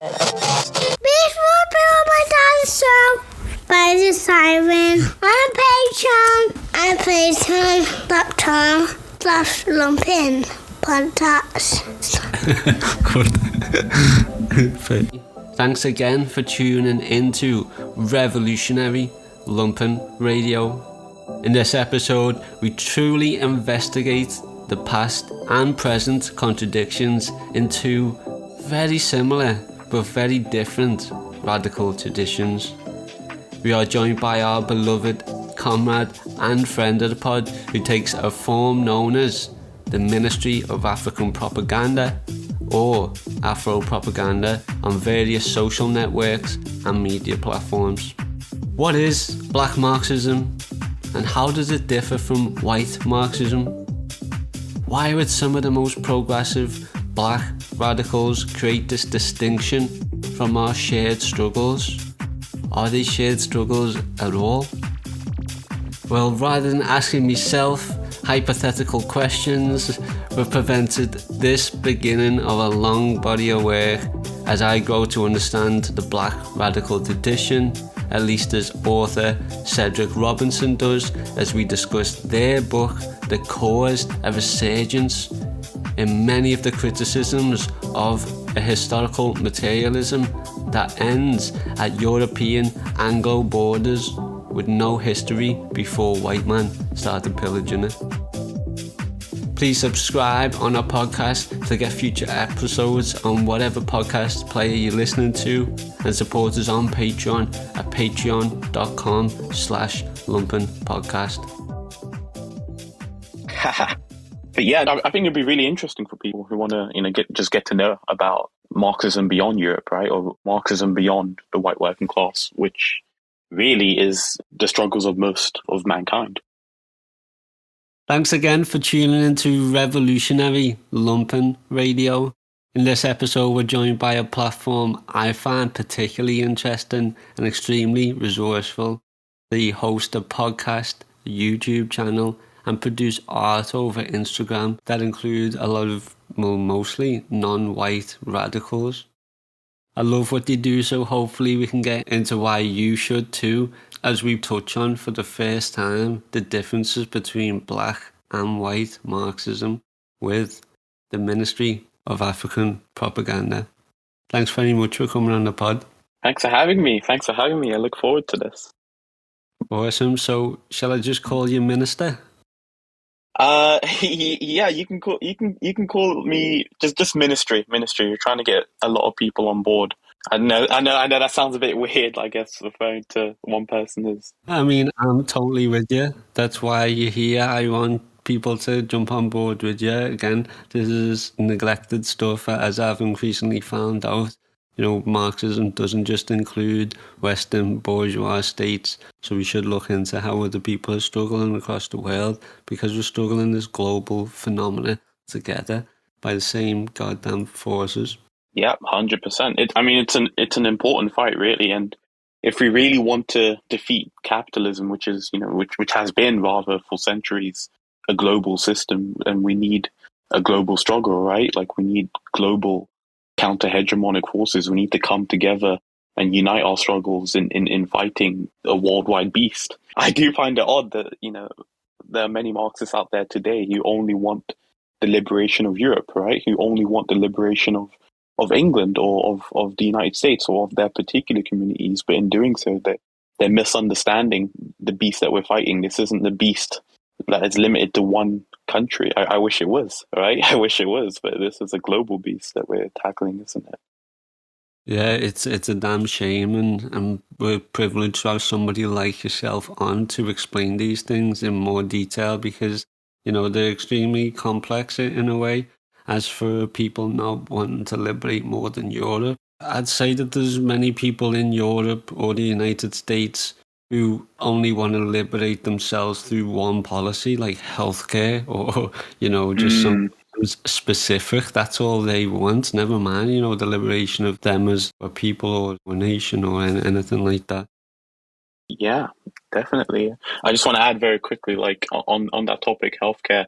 Please fulfill my dad's show by the siren on Patreon and Patreon.com/Lumpen podcast. Good. Thanks again for tuning into Revolutionary Lumpen Radio. In this episode, we truly investigate the past and present contradictions in two very similar but very different radical traditions. We are joined by our beloved comrade and friend of the pod, who takes a form known as the Ministry of African Propaganda, or Afro Propaganda, on various social networks and media platforms. What is Black Marxism, and how does it differ from white Marxism? Why would some of the most progressive Black radicals create this distinction from our shared struggles? Are they shared struggles at all? Well, rather than asking myself hypothetical questions, we've prevented this beginning of a long body of work as I grow to understand the Black radical tradition, at least as author Cedric Robinson does, as we discuss their book that caused a resurgence in many of the criticisms of a historical materialism that ends at European Anglo borders with no history before white man started pillaging it. Please subscribe on our podcast to get future episodes on whatever podcast player you're listening to, and support us on Patreon at patreon.com/Lumpen podcast. But yeah, I think it'd be really interesting for people who want to, get to know about Marxism beyond Europe, right? Or Marxism beyond the white working class, which really is the struggles of most of mankind. Thanks again for tuning into Revolutionary Lumpen Radio. In this episode, we're joined by a platform I find particularly interesting and extremely resourceful. They host a podcast, a YouTube channel, and produce art over Instagram that include a lot of, mostly non-white radicals. I love what they do, so hopefully we can get into why you should too, as we touch on for the first time the differences between Black and white Marxism with the Ministry of African Propaganda. Thanks very much for coming on the pod. Thanks for having me. I look forward to this. Awesome. So shall I just call you Minister? Yeah, you can call me just ministry. You're trying to get a lot of people on board. I know that sounds a bit weird, I guess, referring to one person as. I mean, I'm totally with you. That's why you're here. I want people to jump on board with you. Again, this is neglected stuff, as I've increasingly found out. Marxism doesn't just include Western bourgeois states, so we should look into how other people are struggling across the world, because we're struggling this global phenomena together by the same goddamn forces. Yeah, 100%. It's an important fight, really, and if we really want to defeat capitalism, which is which has been rather for centuries a global system, and we need a global struggle, right? Like, we need global counter-hegemonic forces. We need to come together and unite our struggles in fighting a worldwide beast. I do find it odd that, there are many Marxists out there today who only want the liberation of Europe, right? Who only want the liberation of England or of the United States or of their particular communities. But in doing so, they're misunderstanding the beast that we're fighting. This isn't the beast that is limited to one country. I wish it was, right? I wish it was, but this is a global beast that we're tackling, isn't it? Yeah, it's a damn shame, and we're privileged to have somebody like yourself on to explain these things in more detail, because, they're extremely complex in a way. As for people not wanting to liberate more than Europe, I'd say that there's many people in Europe or the United States who only want to liberate themselves through one policy, like healthcare, or, just something specific. That's all they want. Never mind, the liberation of them as a people or a nation or anything like that. Yeah, definitely. I just want to add very quickly, like on that topic, healthcare.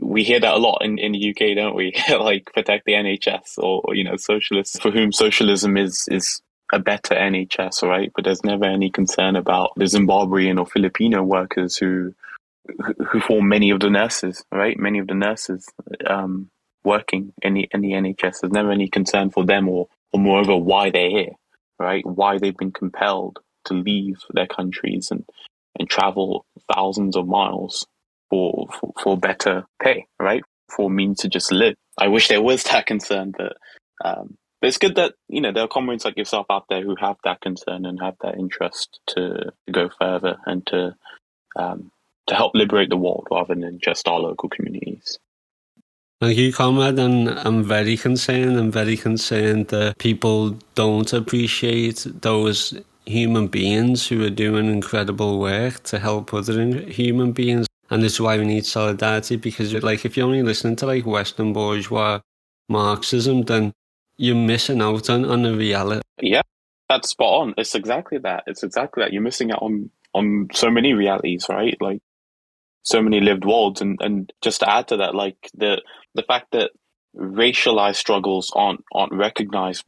we hear that a lot in the UK, don't we? Like protect the NHS, or socialists for whom socialism is a better NHS, right? But there's never any concern about the Zimbabwean or Filipino workers who form many of the nurses, right? Many of the nurses working in the NHS. There's never any concern for them, or moreover why they're here, right? Why they've been compelled to leave their countries and travel thousands of miles for better pay, right? For means to just live. I wish there was that concern, but it's good that there are comrades like yourself out there who have that concern and have that interest to go further and to help liberate the world rather than just our local communities. Thank you, comrade, and I'm very concerned. I'm very concerned that people don't appreciate those human beings who are doing incredible work to help other human beings. And this is why we need solidarity, because if you're only listening to Western bourgeois Marxism, then you're missing out on the reality. Yeah, that's spot on. It's exactly that. You're missing out on so many realities, right? Like so many lived worlds. And just to add to that, the fact that racialized struggles aren't recognized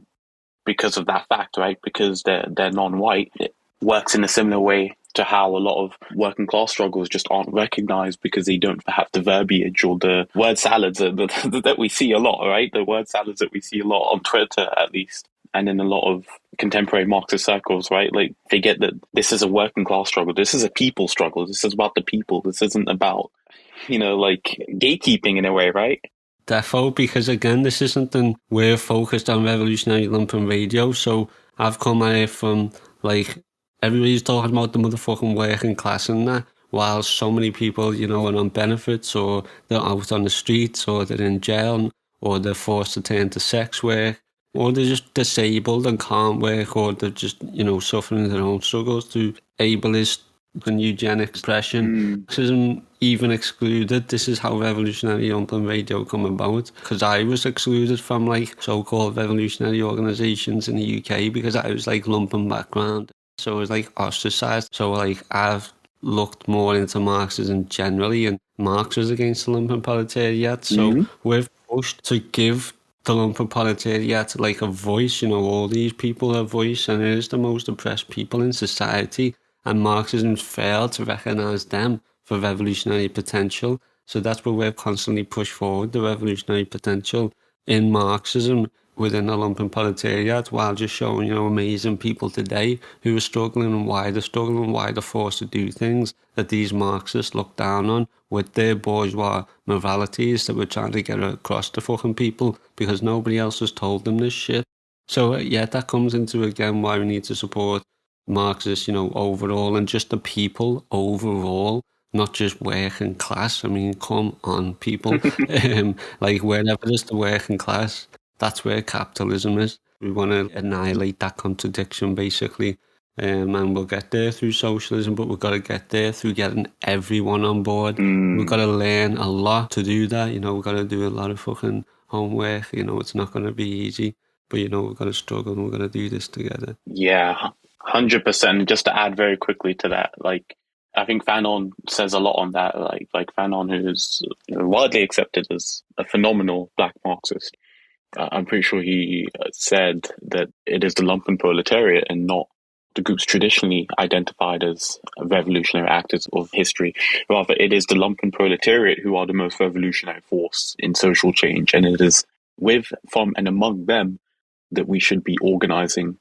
because of that fact, right? Because they're non-white. It works in a similar way to how a lot of working class struggles just aren't recognized because they don't have the verbiage or the word salads that we see a lot, right? The word salads that we see a lot on Twitter, at least, and in a lot of contemporary Marxist circles, right? Like, they get that this is a working class struggle. This is a people struggle. This is about the people. This isn't about, gatekeeping in a way, right? Defo, because again, this is something we're focused on Revolutionary Lumpen Radio. So I've come at it from everybody's talking about the motherfucking working class and that, while so many people, are on benefits, or they're out on the streets, or they're in jail, or they're forced to turn to sex work, or they're just disabled and can't work, or they're just, suffering their own struggles through ableist and eugenic oppression. Marxism even excluded. This is how Revolutionary Lumpen Radio come about, because I was excluded from so-called revolutionary organisations in the UK because I was Lumpen background. So I was ostracized. So I've looked more into Marxism generally, and Marx was against the Lumpen proletariat. So we've pushed to give the Lumpen proletariat a voice, all these people a voice, and it is the most oppressed people in society. And Marxism's failed to recognise them for revolutionary potential. So that's what we've constantly pushed forward, the revolutionary potential in Marxism within the Lumpen proletariat, while just showing, amazing people today who are struggling and why they're forced to do things that these Marxists look down on with their bourgeois moralities that we're trying to get across to fucking people, because nobody else has told them this shit. So that comes into, again, why we need to support Marxists, overall, and just the people overall, not just working class. I mean, come on, people. Wherever there's the working class, that's where capitalism is. We want to annihilate that contradiction, basically. And we'll get there through socialism, but we've got to get there through getting everyone on board. We've got to learn a lot to do that. We've got to do a lot of fucking homework. It's not going to be easy, but, we've got to struggle and we've got to do this together. Yeah, 100%. Just to add very quickly to that, I think Fanon says a lot on that. Like Fanon, who is widely accepted as a phenomenal black Marxist. I'm pretty sure he said that it is the Lumpen proletariat and not the groups traditionally identified as revolutionary actors of history. Rather, it is the Lumpen proletariat who are the most revolutionary force in social change, and it is with, from, and among them that we should be organizing.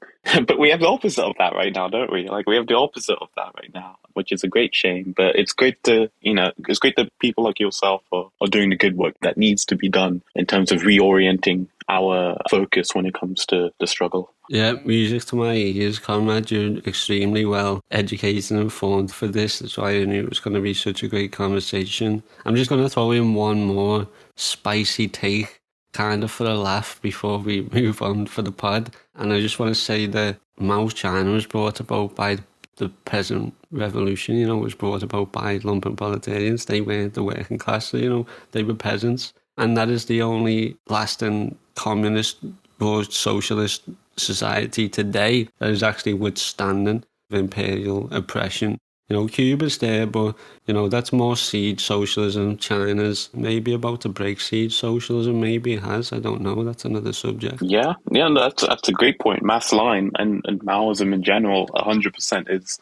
But we have the opposite of that right now, don't we? We have the opposite of that right now, which is a great shame. But it's great to, it's great that people like yourself are doing the good work that needs to be done in terms of reorienting our focus when it comes to the struggle. Yeah, music to my ears, comrade. You're extremely well educated and informed for this. That's why I knew it was going to be such a great conversation. I'm just going to throw in one more spicy take, kind of for a laugh, before we move on for the pod. And I just want to say that Mao's China was brought about by the peasant revolution, it was brought about by Lumpen proletarians. They weren't the working class, so, they were peasants. And that is the only lasting communist or socialist society today that is actually withstanding imperial oppression. Cuba's there, but, that's more seed socialism. China's maybe about to break seed socialism. Maybe it has. I don't know. That's another subject. Yeah, no, that's a great point. Mass line and Maoism in general, 100% is.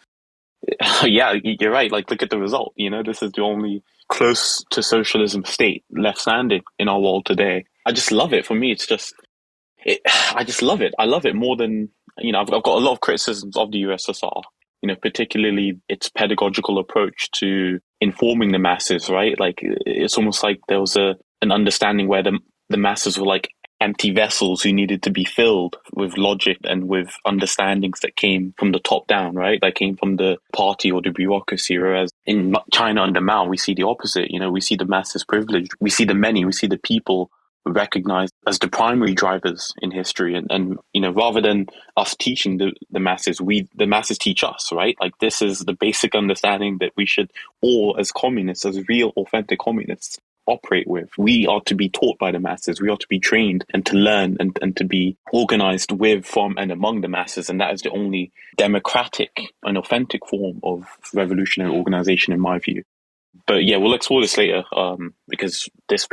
Yeah, you're right. Like, look at the result. This is the only close to socialism state left standing in our world today. I just love it. For me, it's just, I just love it. I love it more than, I've got a lot of criticisms of the USSR, particularly its pedagogical approach to informing the masses, right? Like, it's almost like there was an understanding where the masses were like empty vessels who needed to be filled with logic and with understandings that came from the top down, right? That came from the party or the bureaucracy. Whereas in China under Mao, we see the opposite. We see the masses privileged. We see the many. We see the people recognized as the primary drivers in history. And rather than us teaching the masses, the masses teach us, right? Like, this is the basic understanding that we should all, as communists, as real, authentic communists, operate with. We are to be taught by the masses. We are to be trained and to learn and to be organized with, from, and among the masses. And that is the only democratic and authentic form of revolutionary organization, in my view. But yeah, we'll explore this later, because this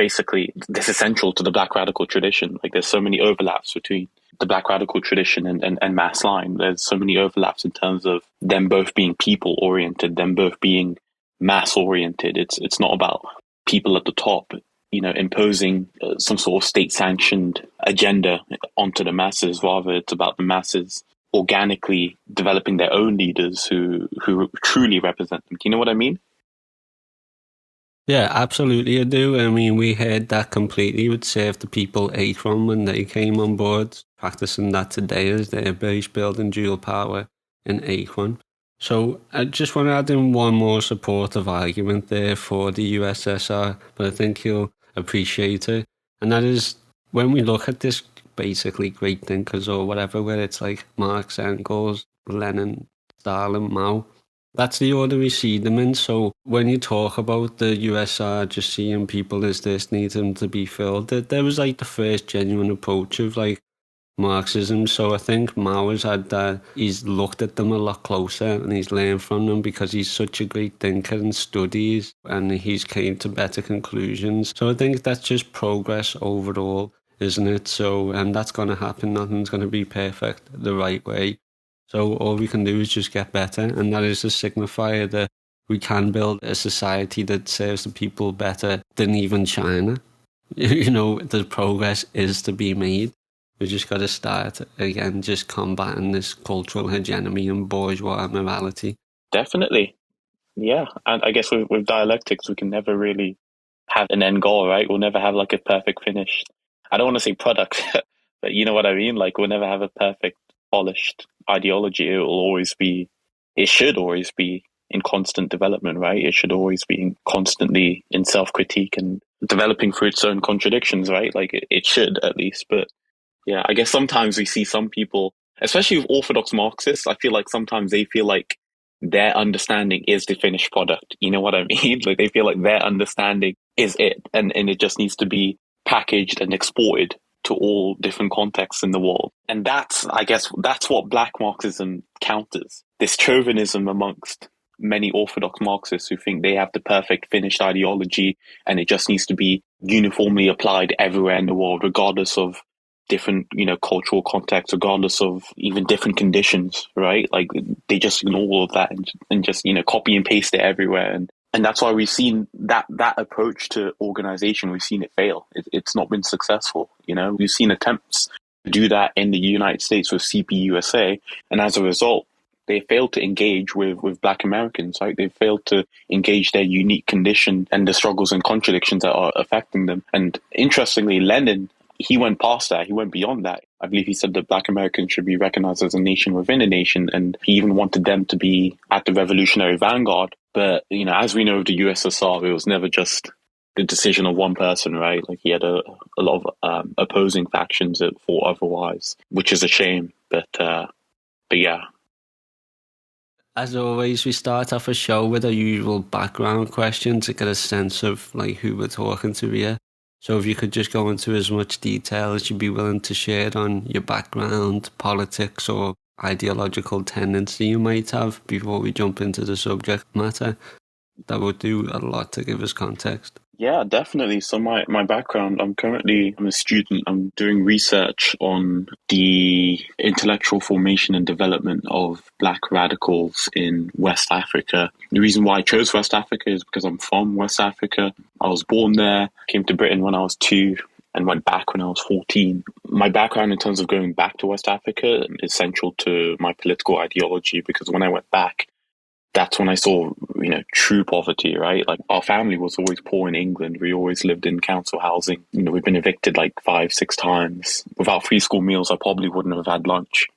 is central to the Black radical tradition. Like, there's so many overlaps between the Black radical tradition and mass line. There's so many overlaps in terms of them both being people oriented, them both being mass oriented. It's not about people at the top, imposing some sort of state-sanctioned agenda onto the masses. Rather, it's about the masses organically developing their own leaders who truly represent them. Do you know what I mean? Yeah, absolutely I do. I mean, we heard that completely with Serve the People Akron when they came on board, practicing that today as their base building dual power in Akron. So I just want to add in one more supportive argument there for the USSR, but I think you'll appreciate it. And that is, when we look at this basically great thinkers or whatever, where it's like Marx, Engels, Lenin, Stalin, Mao, that's the order we see them in. So when you talk about the USSR just seeing people as this, need them to be filled, there was like the first genuine approach of like Marxism. So I think Mao has had that, he's looked at them a lot closer and he's learned from them because he's such a great thinker and studies and he's came to better conclusions. So I think that's just progress overall, isn't it? So, and that's going to happen. Nothing's going to be perfect the right way. So all we can do is just get better, and that is a signifier that we can build a society that serves the people better than even China. The progress is to be made. We just got to start again, just combating this cultural hegemony and bourgeois morality. Definitely. Yeah. And I guess with dialectics, we can never really have an end goal, right? We'll never have like a perfect finished, I don't want to say product, but you know what I mean? Like, we'll never have a perfect, polished ideology. It should always be in constant development, right? It should always be constantly in self-critique and developing through its own contradictions, right? Like, it should, at least. But yeah, I guess sometimes we see some people, especially with orthodox Marxists, I feel like sometimes they feel like their understanding is the finished product. You know what I mean? Like, they feel like their understanding is it, and it just needs to be packaged and exported to all different contexts in the world. And that's what Black Marxism counters. This chauvinism amongst many orthodox Marxists who think they have the perfect finished ideology and it just needs to be uniformly applied everywhere in the world, regardless of different, cultural contexts, regardless of even different conditions, right? Like, they just ignore all of that and just, copy and paste it everywhere. And that's why we've seen that approach to organization, we've seen it fail. It's not been successful. We've seen attempts to do that in the United States with CPUSA. And as a result, they failed to engage with Black Americans, right? They failed to engage their unique condition and the struggles and contradictions that are affecting them. And interestingly, Lenin, he went past that. He went beyond that. I believe he said that Black Americans should be recognized as a nation within a nation. And he even wanted them to be at the revolutionary vanguard. But, as we know of the USSR, it was never just the decision of one person, right? Like, he had a lot of opposing factions that thought otherwise, which is a shame. But yeah. As always, we start off a show with our usual background question to get a sense of like who we're talking to here. So if you could just go into as much detail as you'd be willing to share on your background, politics, or ideological tendency you might have before we jump into the subject matter? That would do a lot to give us context. Yeah, definitely. So my background, I'm a student. I'm doing research on the intellectual formation and development of Black radicals in West Africa. The reason why I chose West Africa is because I'm from West Africa. I was born there, came to Britain when I was 2 and went back when I was 14. My background in terms of going back to West Africa is central to my political ideology, because when I went back, that's when I saw, true poverty, right? Like, our family was always poor in England. We always lived in council housing. We've been evicted like 5-6 times. Without free school meals, I probably wouldn't have had lunch.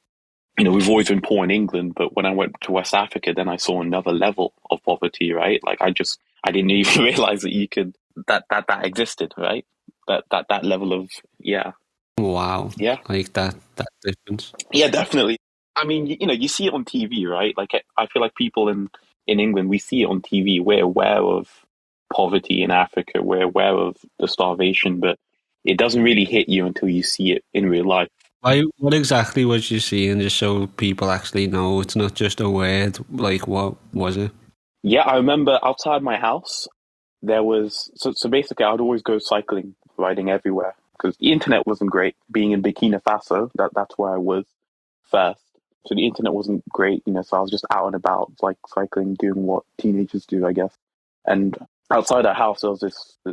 We've always been poor in England, but when I went to West Africa, then I saw another level of poverty, right? Like, I didn't even realize that existed, right? That level of, yeah. Wow. Yeah. Like that difference. Yeah, definitely. I mean, you see it on TV, right? Like, I feel like people in England, we see it on TV. We're aware of poverty in Africa. We're aware of the starvation, but it doesn't really hit you until you see it in real life. What exactly was you seeing, just so people actually know it's not just a word? Like, what was it? Yeah, I remember outside my house, there was... So basically, I'd always go cycling, riding everywhere, because the internet wasn't great. Being in Burkina Faso, that's where I was first. So the internet wasn't great, so I was just out and about, like cycling, doing what teenagers do, I guess. And outside our house, there was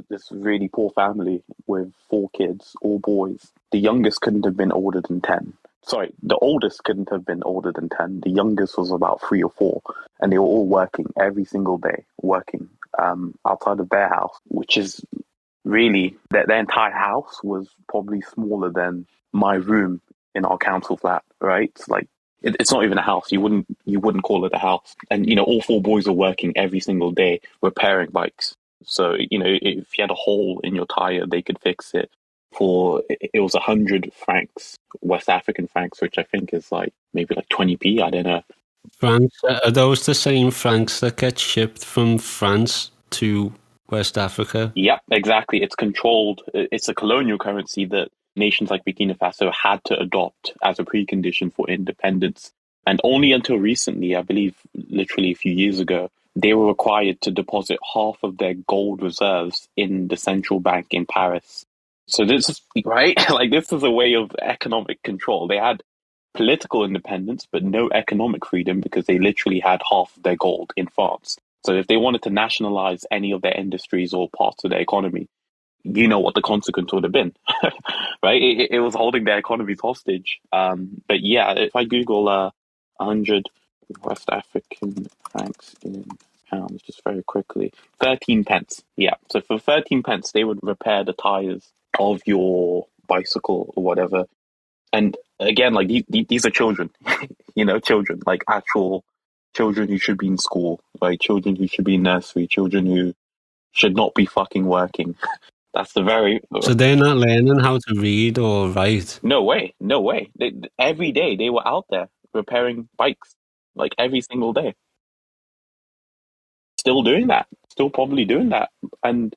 this really poor family with 4 kids, all boys. The youngest couldn't have been older than 10. Sorry, the oldest couldn't have been older than 10. The youngest was about 3 or 4. And they were all working every single day, outside of their house, which is really, their entire house was probably smaller than my room in our council flat, right? It's like, it's not even a house. You wouldn't call it a house. And, all 4 boys are working every single day repairing bikes. So, if you had a hole in your tire, they could fix it. It was 100 francs, West African francs, which I think is like maybe like 20p. I don't know. Francs, are those the same francs that get shipped from France to West Africa? Yeah, exactly. It's controlled. It's a colonial currency that nations like Burkina Faso had to adopt as a precondition for independence. And only until recently, I believe literally a few years ago, they were required to deposit half of their gold reserves in the central bank in Paris. So this is, right? Like, this is a way of economic control. They had political independence, but no economic freedom, because they literally had half of their gold in France. So if they wanted to nationalize any of their industries or parts of their economy, you know what the consequence would have been, right? It was holding their economies hostage. But yeah, if I Google 100 West African francs in pounds, just very quickly, 13 pence. Yeah, so for 13 pence, they would repair the tires of your bicycle or whatever. And again, like, these are children, children, like actual children who should be in school, like children who should be in nursery, children who should not be fucking working. That's the very... So they're not learning how to read or write? No way. Every day they were out there repairing bikes, like every single day. Still doing that. Still probably doing that. And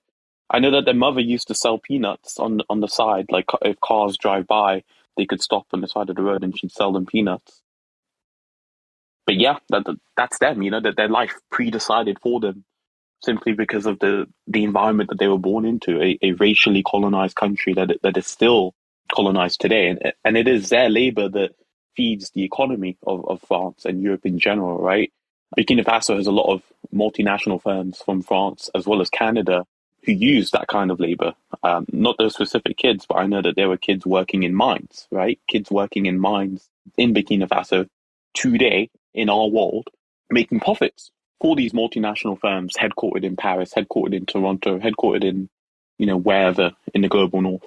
I know that their mother used to sell peanuts on the side. Like, if cars drive by, they could stop on the side of the road and she'd sell them peanuts. But yeah, that's them, that their life pre-decided for them, simply because of the environment that they were born into, a racially colonized country that is still colonized today. And it is their labor that feeds the economy of France and Europe in general, right? Burkina Faso has a lot of multinational firms from France as well as Canada who use that kind of labor. Not those specific kids, but I know that there were kids working in mines, right? Kids working in mines in Burkina Faso today in our world, making profits for these multinational firms headquartered in Paris, headquartered in Toronto, headquartered in, wherever in the global north.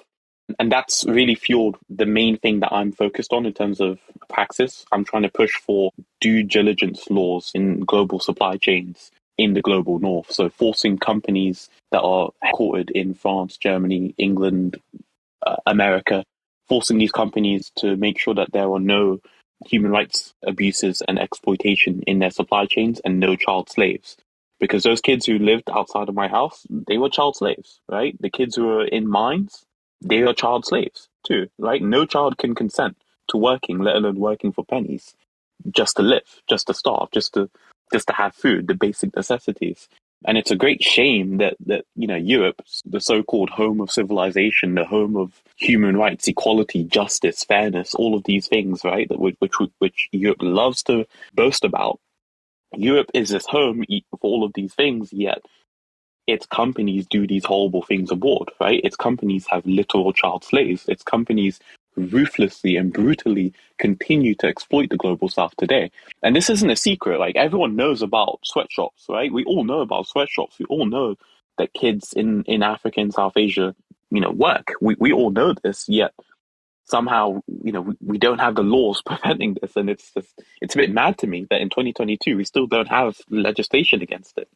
And that's really fueled the main thing that I'm focused on in terms of praxis. I'm trying to push for due diligence laws in global supply chains in the global north. So forcing companies that are headquartered in France, Germany, England, America, forcing these companies to make sure that there are no human rights abuses and exploitation in their supply chains and no child slaves. Because those kids who lived outside of my house, they were child slaves, right? The kids who are in mines, they are child slaves too, right? No child can consent to working, let alone working for pennies. just to live, just to starve, just to have food, the basic necessities. And it's a great shame that Europe, the so-called home of civilization, the home of human rights, equality, justice, fairness, all of these things, right, that which Europe loves to boast about. Europe is this home for all of these things, yet its companies do these horrible things abroad, right? Its companies have literal child slaves. Its companies ruthlessly and brutally continue to exploit the global south today. And this isn't a secret. Like, everyone knows about sweatshops, right? We all know about sweatshops. We all know that kids in Africa and South Asia, work. We all know this, yet somehow, we don't have the laws preventing this. And it's a bit mad to me that in 2022, we still don't have legislation against it.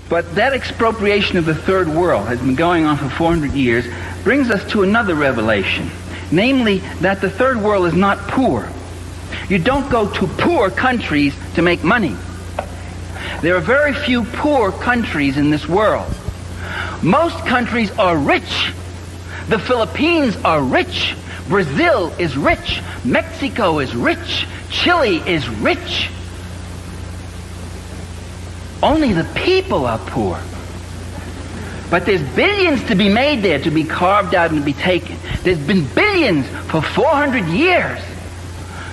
But that expropriation of the third world has been going on for 400 years, brings us to another revelation, namely that the third world is not poor. You don't go to poor countries to make money. There are very few poor countries in this world. Most countries are rich. The Philippines are rich. Brazil is rich. Mexico is rich. Chile is rich. Only the people are poor. But there's billions to be made there, to be carved out and to be taken. There's been billions for 400 years.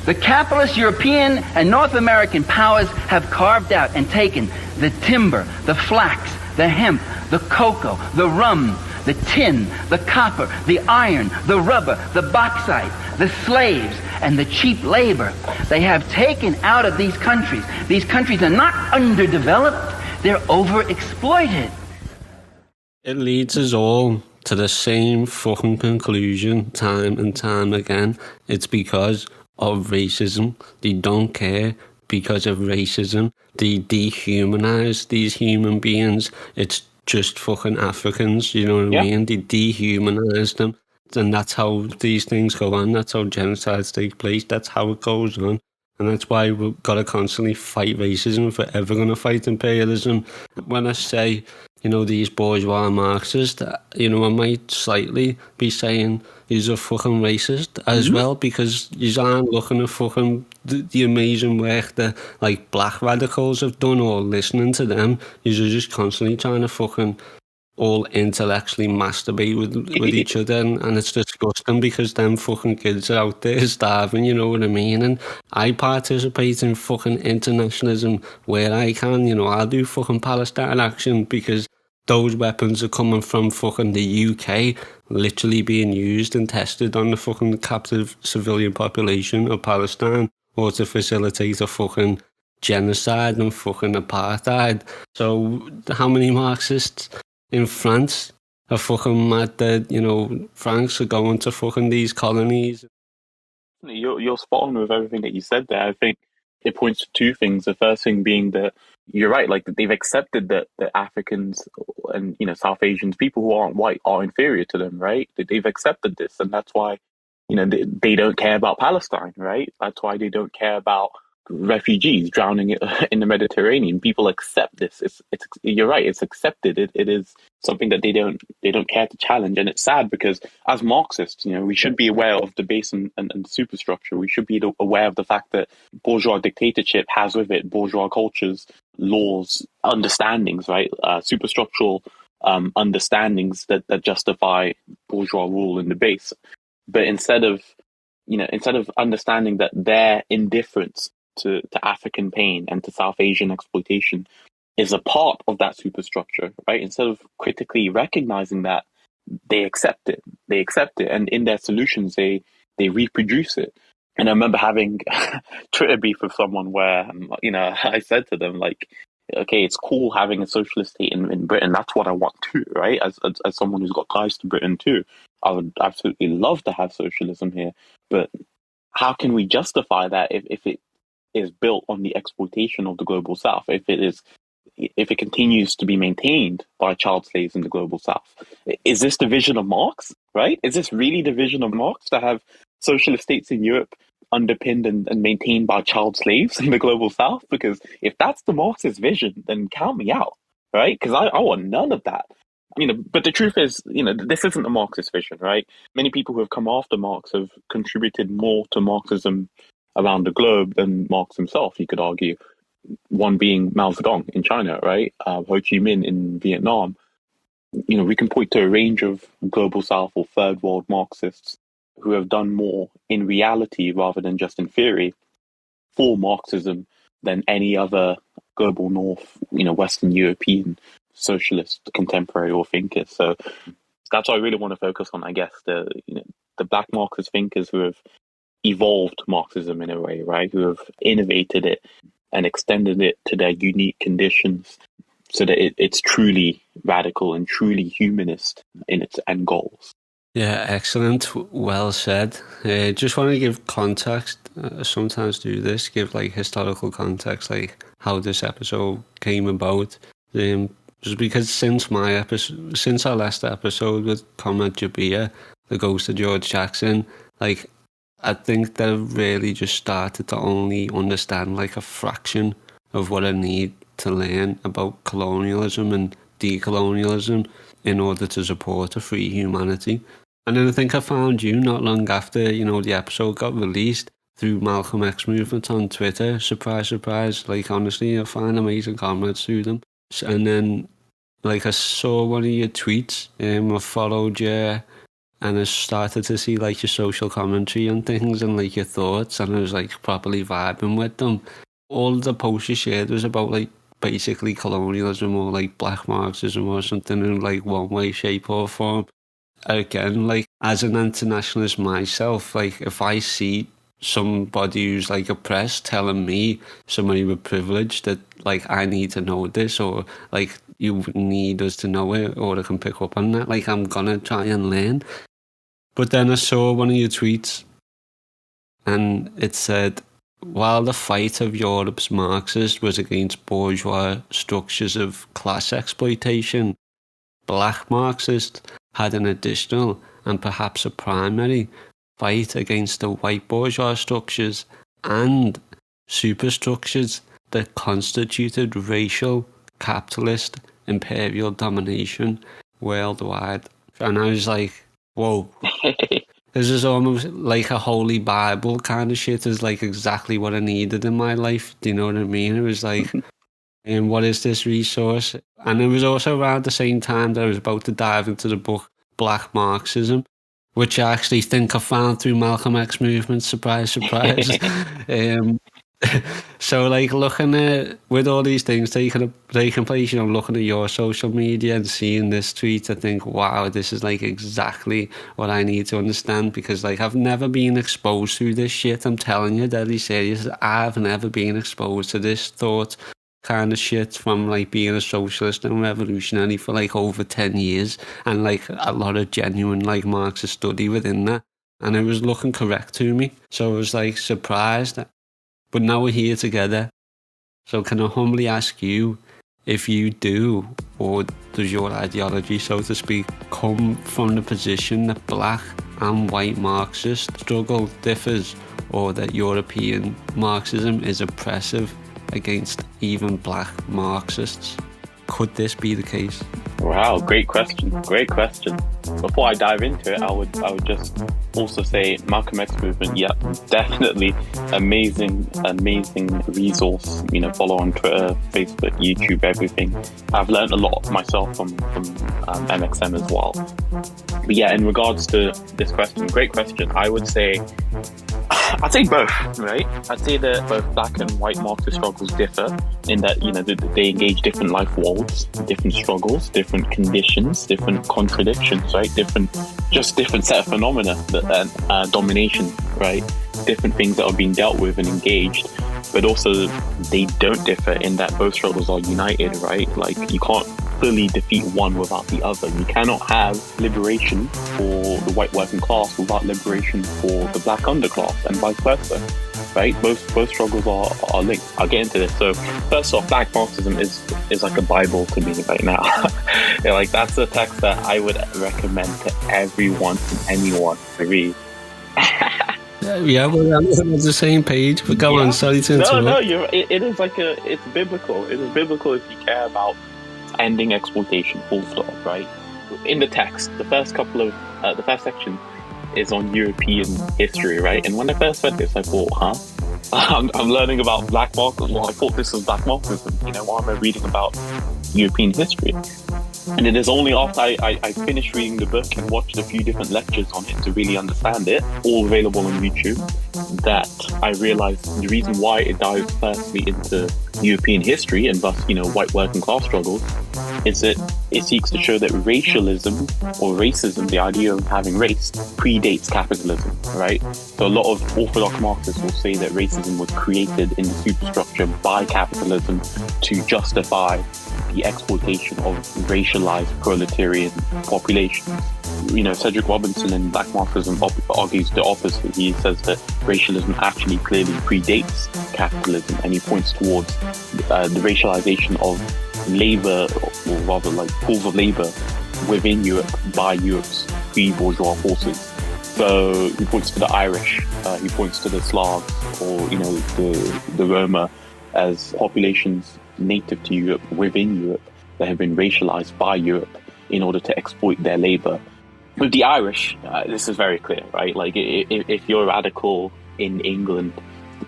The capitalist European and North American powers have carved out and taken the timber, the flax, the hemp, the cocoa, the rum, the tin, the copper, the iron, the rubber, the bauxite, the slaves, and the cheap labor. They have taken out of these countries. These countries are not underdeveloped, they're overexploited. It leads us all to the same fucking conclusion time and time again. It's because of racism. They don't care because of racism. They dehumanize these human beings. It's just fucking Africans, you know what I mean? They dehumanize them. And that's how these things go on. That's how genocides take place. That's how it goes on. And that's why we've got to constantly fight racism if we're ever going to fight imperialism. When I say, these bourgeois Marxists, I might slightly be saying he's a fucking racist as well, because you aren't looking at fucking the amazing work that, like, black radicals have done, or listening to them. You're just constantly trying to fucking all intellectually masturbate with each other, and it's disgusting because them fucking kids are out there starving, you know what I mean? And I participate in fucking internationalism where I can, I'll do fucking Palestine action because those weapons are coming from fucking the UK, literally being used and tested on the fucking captive civilian population of Palestine, or to facilitate a fucking genocide and fucking apartheid. So how many Marxists in France are fucking mad that, Franks are going to fucking these colonies? You're spot on with everything that you said there. I think it points to two things. The first thing being that you're right, like, they've accepted that Africans and, South Asians, people who aren't white, are inferior to them, right? They've accepted this, and that's why, they don't care about Palestine, right? That's why they don't care about refugees drowning in the Mediterranean. People accept this. It's you're right. It's accepted. It is something that they don't care to challenge. And it's sad because as Marxists, we should be aware of the base and the superstructure. We should be aware of the fact that bourgeois dictatorship has with it bourgeois cultures, laws, understandings, right? Superstructural understandings that justify bourgeois rule in the base. But instead of understanding that their indifference to African pain and to South Asian exploitation is a part of that superstructure, right? Instead of critically recognizing that, they accept it. And in their solutions, they reproduce it. And I remember having Twitter beef with someone where, I said to them, like, okay, it's cool having a socialist state in Britain. That's what I want too, right? As someone who's got ties to Britain too, I would absolutely love to have socialism here. But how can we justify that if it is built on the exploitation of the global south? If it continues to be maintained by child slaves in the global south? Is this the vision of Marx, right? Is this really the vision of Marx, to have socialist states in Europe underpinned and maintained by child slaves in the global south? Because if that's the Marxist vision, then count me out, right? Because I want none of that. But the truth is, this isn't a Marxist vision, right? Many people who have come after Marx have contributed more to Marxism around the globe than Marx himself, you could argue. One being Mao Zedong in China, right? Ho Chi Minh in Vietnam. We can point to a range of global South or third world Marxists who have done more in reality rather than just in theory for Marxism than any other global North, Western European socialist contemporary or thinkers. So that's what I really want to focus on, I guess, the black Marxist thinkers who have evolved Marxism in a way, right? Who have innovated it and extended it to their unique conditions so that it's truly radical and truly humanist in its end goals. Yeah, excellent. Well said. Just want to give context. I sometimes do this, give like historical context, like how this episode came about. Just because since our last episode with Comrade Jabir, the ghost of George Jackson, like I think that I've really just started to only understand like a fraction of what I need to learn about colonialism and decolonialism in order to support a free humanity. And then I think I found you not long after, the episode got released through Malcolm X movement on Twitter. Surprise, surprise. Like, honestly, I find amazing comrades through them. And then, like, I saw one of your tweets, I followed you, and I started to see, like, your social commentary on things and, like, your thoughts, and I was, like, properly vibing with them. All the posts you shared was about, like, basically colonialism or, like, black Marxism or something in, like, one way, shape or form. Again, like, as an internationalist myself, like, if I see somebody who's, like, oppressed telling me, somebody with privilege, that, like, I need to know this, or, like, you need us to know it, or I can pick up on that, like, I'm gonna try and learn. But then I saw one of your tweets, and it said, while the fight of Europe's Marxists was against bourgeois structures of class exploitation, black Marxists had an additional and perhaps a primary fight against the white bourgeois structures and superstructures that constituted racial, capitalist, imperial domination worldwide. And I was like, whoa. This is almost like a holy Bible kind of shit. Is like exactly what I needed in my life. Do you know what I mean? It was like, and what is this resource? And it was also around the same time that I was about to dive into the book Black Marxism, which I actually think I found through Malcolm X movement. Surprise, surprise. So, like, looking at, with all these things taking place, looking at your social media and seeing this tweet, I think, wow, this is, like, exactly what I need to understand, because, like, I've never been exposed to this shit. I'm telling you, deadly serious. I've never been exposed to this thought kind of shit from, like, being a socialist and revolutionary for, like, over 10 years and, like, a lot of genuine, like, Marxist study within that. And it was looking correct to me. So I was, like, surprised. But now we're here together. So can I humbly ask you if you do, or does your ideology, so to speak, come from the position that black and white Marxist struggle differs, or that European Marxism is oppressive against even black Marxists? Could this be the case? Wow, great question. Great question. Before I dive into it, I would just also say Malcolm X movement. Yeah, definitely amazing resource. Follow on Twitter, Facebook, YouTube, everything. I've learned a lot myself from MXM as well. But yeah, in regards to this question, great question. I'd say both, right? I'd say that both black and white Marxist struggles differ in that, they engage different life worlds, different struggles, different conditions, different contradictions, right? Different set of phenomena that domination, right? Different things that are being dealt with and engaged, but also they don't differ in that both struggles are united, right? Like, you can't fully defeat one without the other. You cannot have liberation for the white working class without liberation for the black underclass, and vice versa, right? Both struggles are linked. I'll get into this. So first off, black Marxism is like a Bible to me right now. Like, that's a text that I would recommend to everyone and anyone to read. Yeah, well, I'm on the same page, but go on, sorry to interrupt. No, it is like it's biblical. It is biblical if you care about ending exploitation, full stop, right? In the text, the first section is on European history, right? And when I first read this, I thought, I'm learning about black Marxism. Well, I thought this was black Marxism. Why am I reading about European history? And it is only after I finished reading the book and watched a few different lectures on it to really understand it, all available on YouTube, that I realized the reason why it dives firstly into European history and thus, white working class struggles, is that it seeks to show that racialism or racism, the idea of having race, predates capitalism, right? So a lot of orthodox Marxists will say that racism was created in the superstructure by capitalism to justify the exploitation of racialized proletarian populations. Cedric Robinson in Black Marxism argues the opposite. He says that racialism actually clearly predates capitalism, and he points towards the racialization of labor, or rather like pools of labor within Europe by Europe's pre-bourgeois forces. So he points to the Irish, he points to the Slavs, or the Roma as populations native to Europe, within Europe, that have been racialized by Europe in order to exploit their labor. With the Irish, this is very clear, right? Like, if you're a radical in England,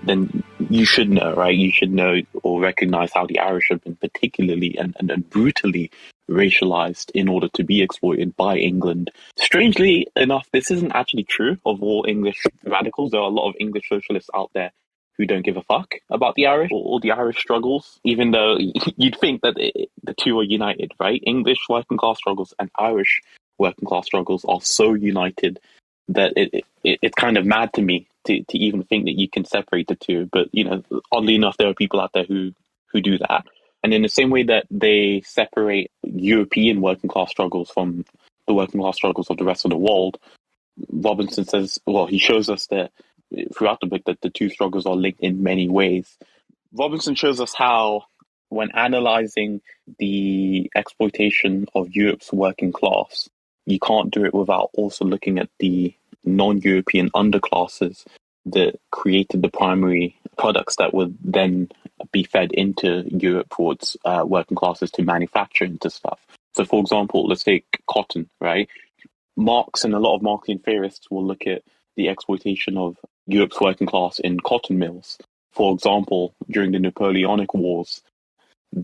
then you should know, right? You should know or recognize how the Irish have been particularly and brutally racialized in order to be exploited by England. Strangely enough, this isn't actually true of all English radicals. There are a lot of English socialists out there who don't give a fuck about the Irish or the Irish struggles, even though you'd think that the two are united, right? English working class struggles and Irish working class struggles are so united that it's kind of mad to me to even think that you can separate the two. But, oddly enough, there are people out there who do that. And in the same way that they separate European working class struggles from the working class struggles of the rest of the world, Robinson says, well, he shows us that throughout the book that the two struggles are linked in many ways. Robinson shows us how, when analyzing the exploitation of Europe's working class, you can't do it without also looking at the non-European underclasses that created the primary products that would then be fed into Europe for its working classes to manufacture into stuff. So, for example, let's take cotton, right? Marx and a lot of Marxian theorists will look at the exploitation of Europe's working class in cotton mills. For example, during the Napoleonic Wars,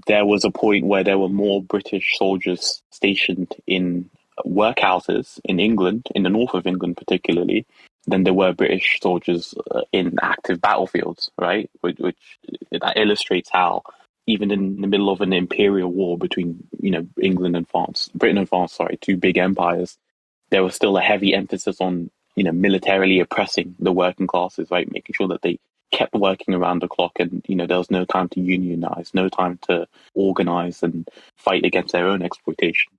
there was a point where there were more British soldiers stationed in workhouses in England, in the north of England particularly, than there were British soldiers in active battlefields, right? Which that illustrates how, even in the middle of an imperial war between, England and France, Britain and France, two big empires, there was still a heavy emphasis on, militarily oppressing the working classes, right? Making sure that they kept working around the clock, and, there was no time to unionize, no time to organize and fight against their own exploitation.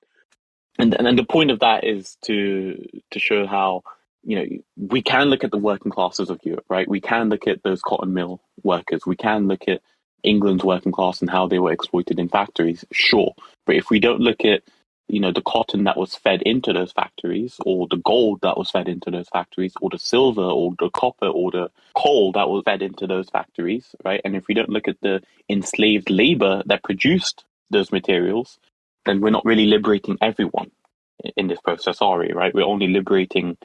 And the point of that is to show how, we can look at the working classes of Europe, right? We can look at those cotton mill workers. We can look at England's working class and how they were exploited in factories, sure. But if we don't look at, the cotton that was fed into those factories, or the gold that was fed into those factories, or the silver or the copper or the coal that was fed into those factories, right? And if we don't look at the enslaved labor that produced those materials, then we're not really liberating everyone in this process, are we, right? We're only liberating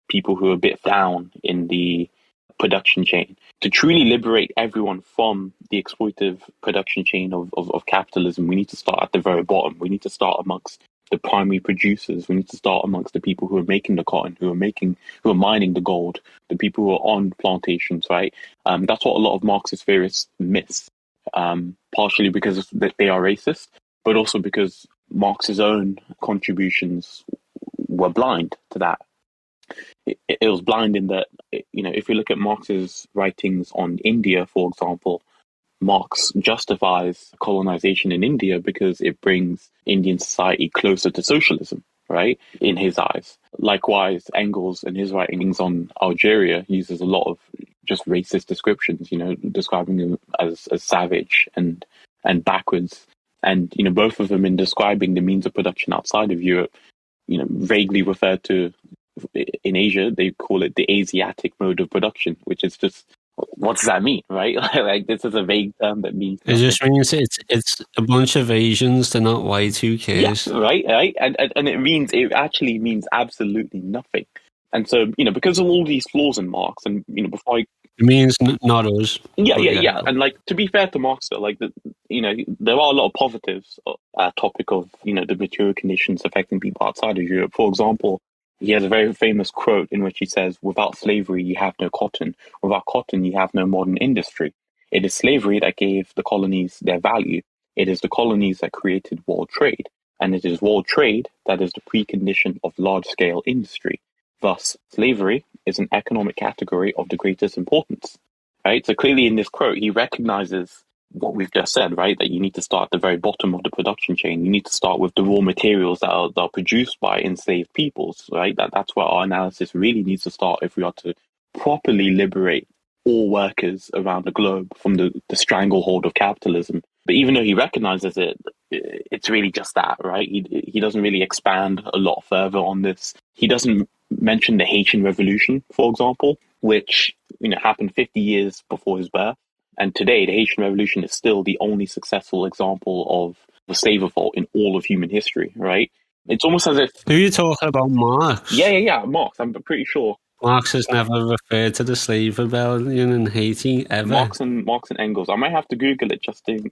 people who are a bit down in the production chain. To truly liberate everyone from the exploitive production chain of capitalism, we need to start at the very bottom. We need to start amongst the primary producers. We need to start amongst the people who are making the cotton, who are mining the gold, the people who are on plantations, right? That's what a lot of Marxist theorists miss, partially because they are racist, but also because Marx's own contributions were blind to that. It was blind in that, if you look at Marx's writings on India, for example, Marx justifies colonization in India because it brings Indian society closer to socialism, right? In his eyes. Likewise, Engels in his writings on Algeria uses a lot of just racist descriptions, describing them as savage and backwards. And, both of them, in describing the means of production outside of Europe, vaguely refer to, in Asia, they call it the Asiatic mode of production, which is just, what does that mean, right? Like, this is a vague term that means nothing. It just means it's a bunch of Asians, they're not white, who cares? Yeah, right? And it actually means absolutely nothing. And so, because of all these flaws in Marx, and, before I It means not us. Yeah, But yeah, yeah. And like, to be fair to Marx, though, like, there are a lot of positives topic of, the material conditions affecting people outside of Europe. For example, he has a very famous quote in which he says, "Without slavery, you have no cotton. Without cotton, you have no modern industry. It is slavery that gave the colonies their value. It is the colonies that created world trade. And it is world trade that is the precondition of large-scale industry. Thus, slavery is an economic category of the greatest importance." Right? So clearly in this quote, he recognizes what we've just said, right? That you need to start at the very bottom of the production chain. You need to start with the raw materials that are produced by enslaved peoples, right? That's where our analysis really needs to start if we are to properly liberate all workers around the globe from the stranglehold of capitalism. But even though he recognizes it, it's really just that, right? He doesn't really expand a lot further on this. He doesn't mention the Haitian Revolution, for example, which happened 50 years before his birth. And today, the Haitian Revolution is still the only successful example of the slave revolt in all of human history, right? It's almost as if... Who are you talking about, Marx? Yeah, Marx, I'm pretty sure. Marx has never referred to the slave rebellion in Haiti, ever. Marx and Engels. I might have to Google it just in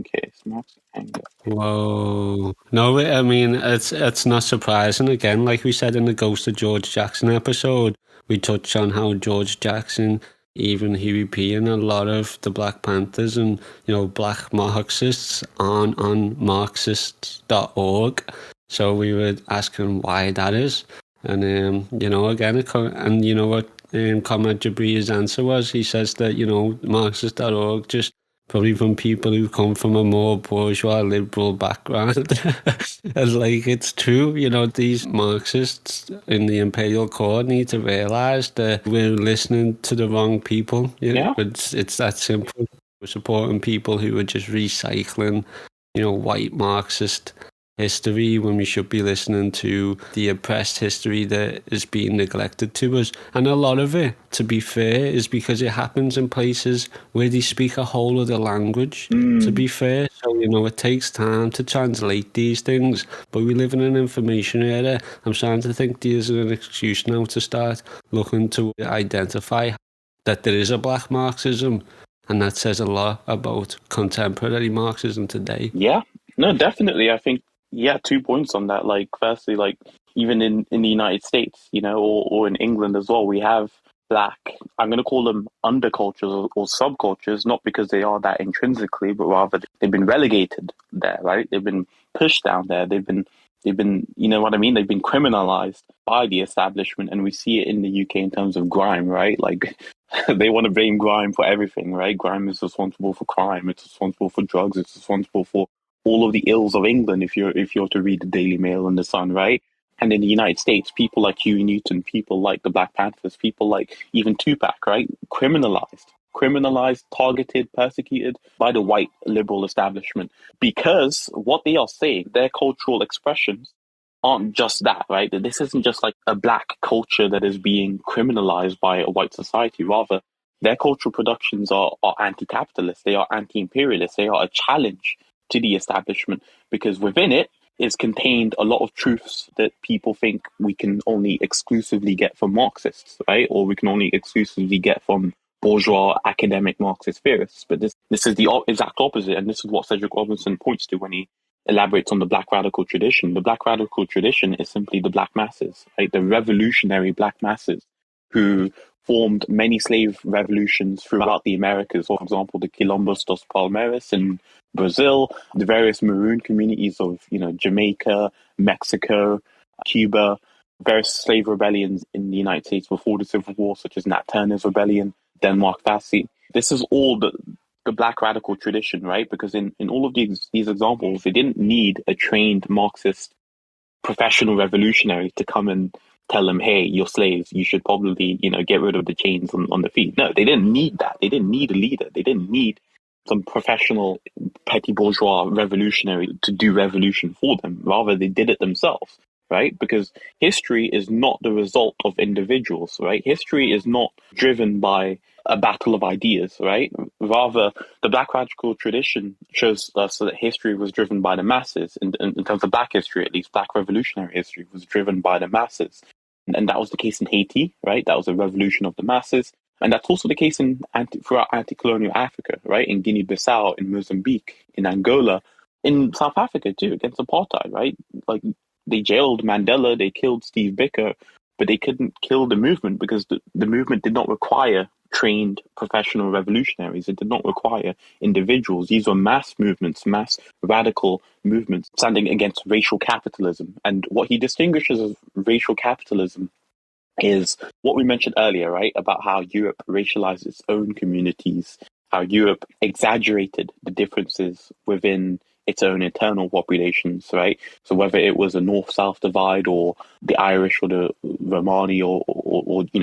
case. Marx and Engels. Whoa. No, I mean, it's not surprising. Again, like we said in the Ghost of George Jackson episode, we touched on how George Jackson, even Huey P, and a lot of the Black Panthers and, black Marxists aren't on Marxists.org. So we were asking why that is. And, again, and you know what Comrade Jabri's answer was? He says that, Marxist.org just probably from people who come from a more bourgeois liberal background. And like, it's true, these Marxists in the imperial court need to realise that we're listening to the wrong people. Yeah. It's that simple. We're supporting people who are just recycling, white Marxist history when we should be listening to the oppressed history that is being neglected to us. And a lot of it, to be fair, is because it happens in places where they speak a whole other language, to be fair. So, it takes time to translate these things, but we live in an information era. I'm starting to think there's an excuse now to start looking to identify that there is a black Marxism, and that says a lot about contemporary Marxism today. Yeah, no, definitely. I think, 2 points on that. Like, firstly, like, even in the United States, or in England as well, we have black, I'm going to call them undercultures or subcultures, not because they are that intrinsically, but rather they've been relegated there, right? They've been pushed down there. They've been, you know what I mean? They've been criminalized by the establishment, and we see it in the UK in terms of grime, right? Like, they want to blame grime for everything, right? Grime is responsible for crime. It's responsible for drugs. It's responsible for all of the ills of England, if you're to read the Daily Mail and the Sun, right? And in the United States, people like Huey Newton, people like the Black Panthers, people like even Tupac, right? Criminalized, targeted, persecuted by the white liberal establishment, because what they are saying, their cultural expressions aren't just that, right? This isn't just like a black culture that is being criminalized by a white society. Rather, their cultural productions are anti-capitalist, they are anti-imperialist, they are a challenge to the establishment, because within it is contained a lot of truths that people think we can only exclusively get from Marxists, right? Or we can only exclusively get from bourgeois academic Marxist theorists. But this is the exact opposite, and this is what Cedric Robinson points to when he elaborates on the black radical tradition. The black radical tradition is simply the black masses, right? The revolutionary black masses who formed many slave revolutions throughout the Americas. For example, the Quilombos dos Palmares in Brazil, the various maroon communities of, Jamaica, Mexico, Cuba, various slave rebellions in the United States before the Civil War, such as Nat Turner's rebellion, Denmark Vesey. This is all the black radical tradition, right? Because in all of these examples, they didn't need a trained Marxist professional revolutionary to come and tell them, hey, you're slaves, you should probably, get rid of the chains on the feet. No, they didn't need that. They didn't need a leader. They didn't need some professional petty bourgeois revolutionary to do revolution for them. Rather, they did it themselves, right? Because history is not the result of individuals, right? History is not driven by a battle of ideas, right? Rather, the black radical tradition shows us that history was driven by the masses. In terms of black history, at least, black revolutionary history was driven by the masses. And that was the case in Haiti, right? That was a revolution of the masses. And that's also the case throughout anti-colonial Africa, right? In Guinea-Bissau, in Mozambique, in Angola, in South Africa too, against apartheid, right? Like, they jailed Mandela, they killed Steve Biko, but they couldn't kill the movement because the movement did not require trained professional revolutionaries. It did not require individuals. These were mass movements, mass radical movements standing against racial capitalism. And what he distinguishes as racial capitalism is what we mentioned earlier, right? About how Europe racialized its own communities, how Europe exaggerated the differences within its own internal populations, right? So whether it was a north-south divide or the Irish or the Romani or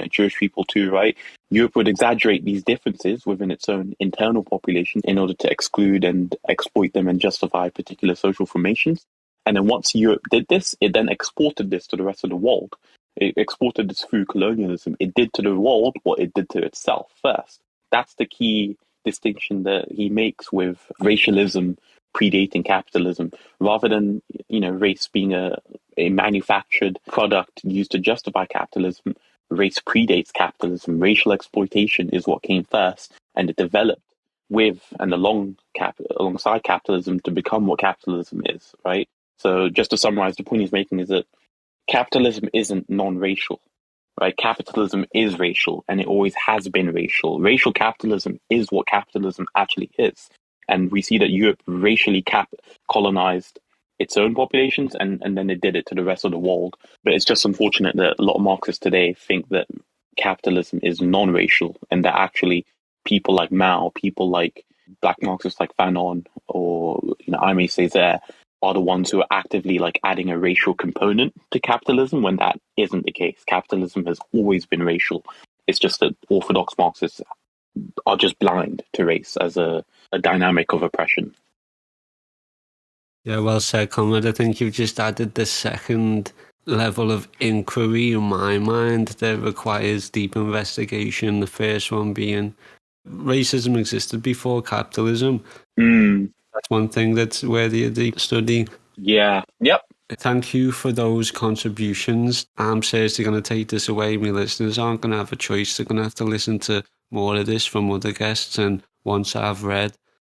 Jewish people too, right? Europe would exaggerate these differences within its own internal population in order to exclude and exploit them and justify particular social formations. And then once Europe did this, it then exported this to the rest of the world. It exported this through colonialism. It did to the world what it did to itself first. That's the key distinction that he makes with racialism predating capitalism, rather than race being a manufactured product used to justify capitalism. Race predates capitalism. Racial exploitation is what came first, and it developed with and alongside capitalism to become what capitalism is, right? So just to summarize, the point he's making is that capitalism isn't non-racial, right? Capitalism is racial, and it always has been racial. Racial capitalism is what capitalism actually is. And we see that Europe racially colonized its own populations, and then it did it to the rest of the world. But it's just unfortunate that a lot of Marxists today think that capitalism is non-racial, and that actually people like Mao, people like Black Marxists like Fanon, or Aimé Césaire, are the ones who are actively adding a racial component to capitalism, when that isn't the case. Capitalism has always been racial. It's just that orthodox Marxists are just blind to race as a dynamic of oppression. Yeah, well said, Conrad. I think you've just added the second level of inquiry in my mind that requires deep investigation. The first one being racism existed before capitalism. That's one thing that's worthy of deep study. Yeah. Yep. Thank you for those contributions. I'm seriously going to take this away. My listeners aren't going to have a choice. They're going to have to listen to more of this from other guests. And once I've read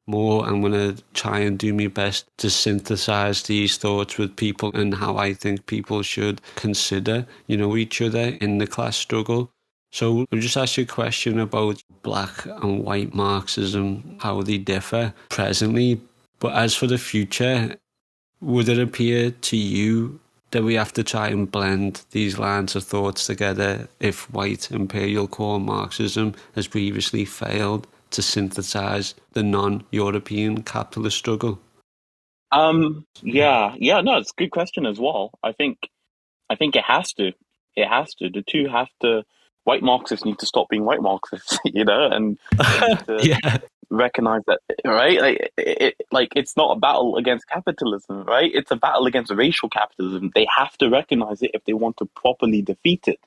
more, I'm going to try and do my best to synthesize these thoughts with people and how I think people should consider, each other in the class struggle. So I'll just ask you a question about black and white Marxism, how they differ presently. But as for the future, would it appear to you that we have to try and blend these lines of thoughts together if white imperial core Marxism has previously failed to synthesize the non-European capitalist struggle? No, it's a good question as well. I think it has to. It has to. The two have to. White Marxists need to stop being white Marxists, and recognize that, right? It's not a battle against capitalism, right? It's a battle against racial capitalism. They have to recognize it if they want to properly defeat it.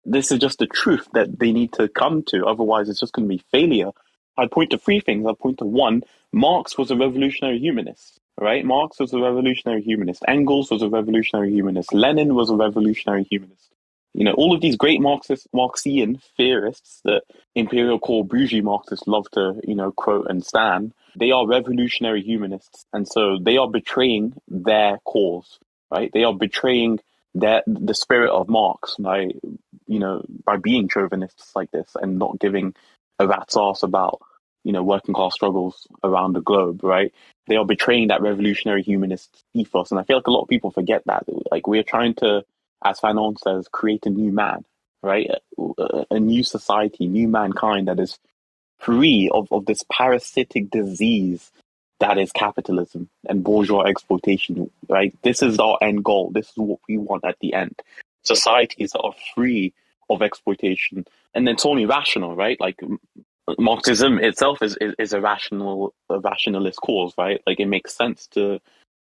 This is just the truth that they need to come to. Otherwise, it's just going to be failure. I'd point to three things. I'd point to one, Marx was a revolutionary humanist, right? Marx was a revolutionary humanist. Engels was a revolutionary humanist. Lenin was a revolutionary humanist. All of these great Marxian theorists that imperial core bourgeois Marxists love to, quote and stan, they are revolutionary humanists. And so they are betraying their cause, right? They are betraying the spirit of Marx by being chauvinists like this and not giving a rat's ass about, working class struggles around the globe, right? They are betraying that revolutionary humanist ethos. And I feel like a lot of people forget that. We're trying to, as Fanon says, create a new man, right? A new society, new mankind that is free of this parasitic disease that is capitalism and bourgeois exploitation, right? This is our end goal. This is what we want at the end. Societies that are free of exploitation. And it's only rational, right? Marxism itself is a rationalist cause, right? It makes sense to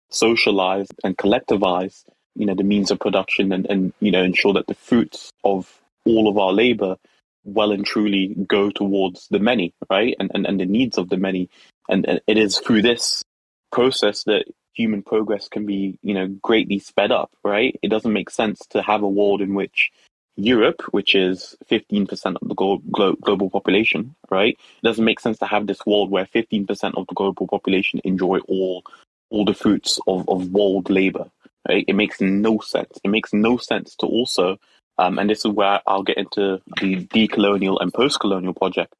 socialize and collectivize the means of production and ensure that the fruits of all of our labor well and truly go towards the many, right? And the needs of the many. And it is through this process that human progress can be, greatly sped up, right? It doesn't make sense to have a world in which, Europe, which is 15% of the global population, right? It doesn't make sense to have this world where 15% of the global population enjoy all the fruits of world labor, right? It makes no sense. It makes no sense to also, and this is where I'll get into the decolonial and post-colonial project.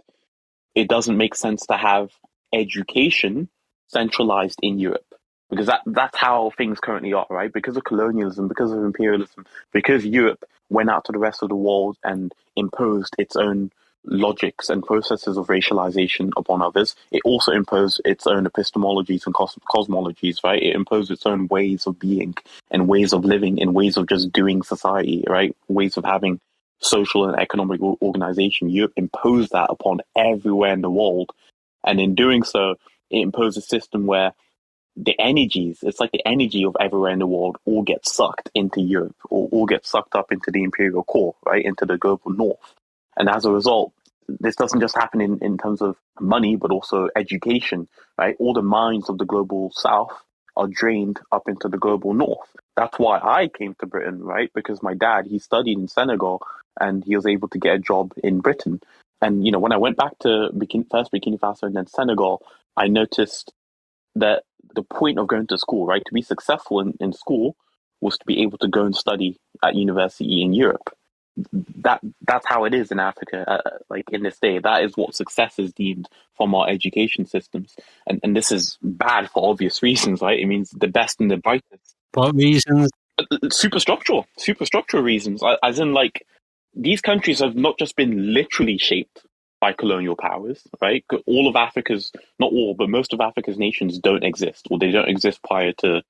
It doesn't make sense to have education centralized in Europe, because that's how things currently are, right? Because of colonialism, because of imperialism, because Europe went out to the rest of the world and imposed its own logics and processes of racialization upon others. It also imposed its own epistemologies and cosmologies, right? It imposed its own ways of being and ways of living and ways of just doing society, right? Ways of having social and economic organization. Europe imposed that upon everywhere in the world. And in doing so, it imposed a system where the energies, it's like the energy of everywhere in the world all get sucked into Europe, or all get sucked up into the imperial core, right? Into the global north. And as a result, this doesn't just happen in terms of money, but also education, right? All the minds of the global south are drained up into the global north. That's why I came to Britain, right? Because my dad, he studied in Senegal and he was able to get a job in Britain. And, you know, when I went back to first Burkina Faso and then Senegal, I noticed that the point of going to school, right, to be successful in school was to be able to go and study at university in Europe. That's how it is in Africa, like in this day. That is what success is deemed from our education systems. And this is bad for obvious reasons, right? It means the best and the brightest. What reasons? Superstructural reasons. As in, like, these countries have not just been literally shaped by colonial powers, right? All of Africa's, not all, but most of Africa's nations don't exist, or they don't exist prior to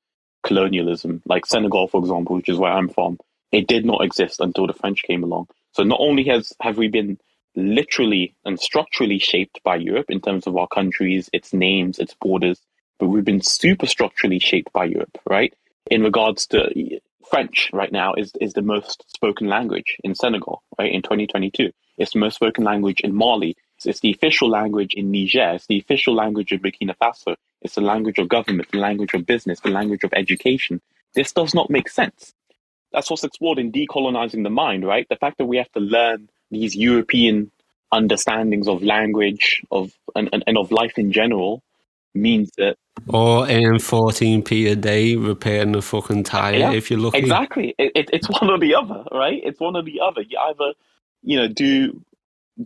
colonialism. Like Senegal, for example, which is where I'm from, it did not exist until the French came along. So not only have we been literally and structurally shaped by Europe in terms of our countries, its names, its borders, but we've been superstructurally shaped by Europe, right? In regards to French right now is the most spoken language in Senegal, right? In 2022, it's the most spoken language in Mali. It's the official language in Niger. It's the official language in Burkina Faso. It's the language of government, the language of business, the language of education. This does not make sense. That's what's explored in decolonizing the mind, right? The fact that we have to learn these European understandings of language, and of life in general, means that... Or earn 14p a day repairing a fucking tire if you're lucky. Exactly. It's one or the other, right? It's one or the other. You either, do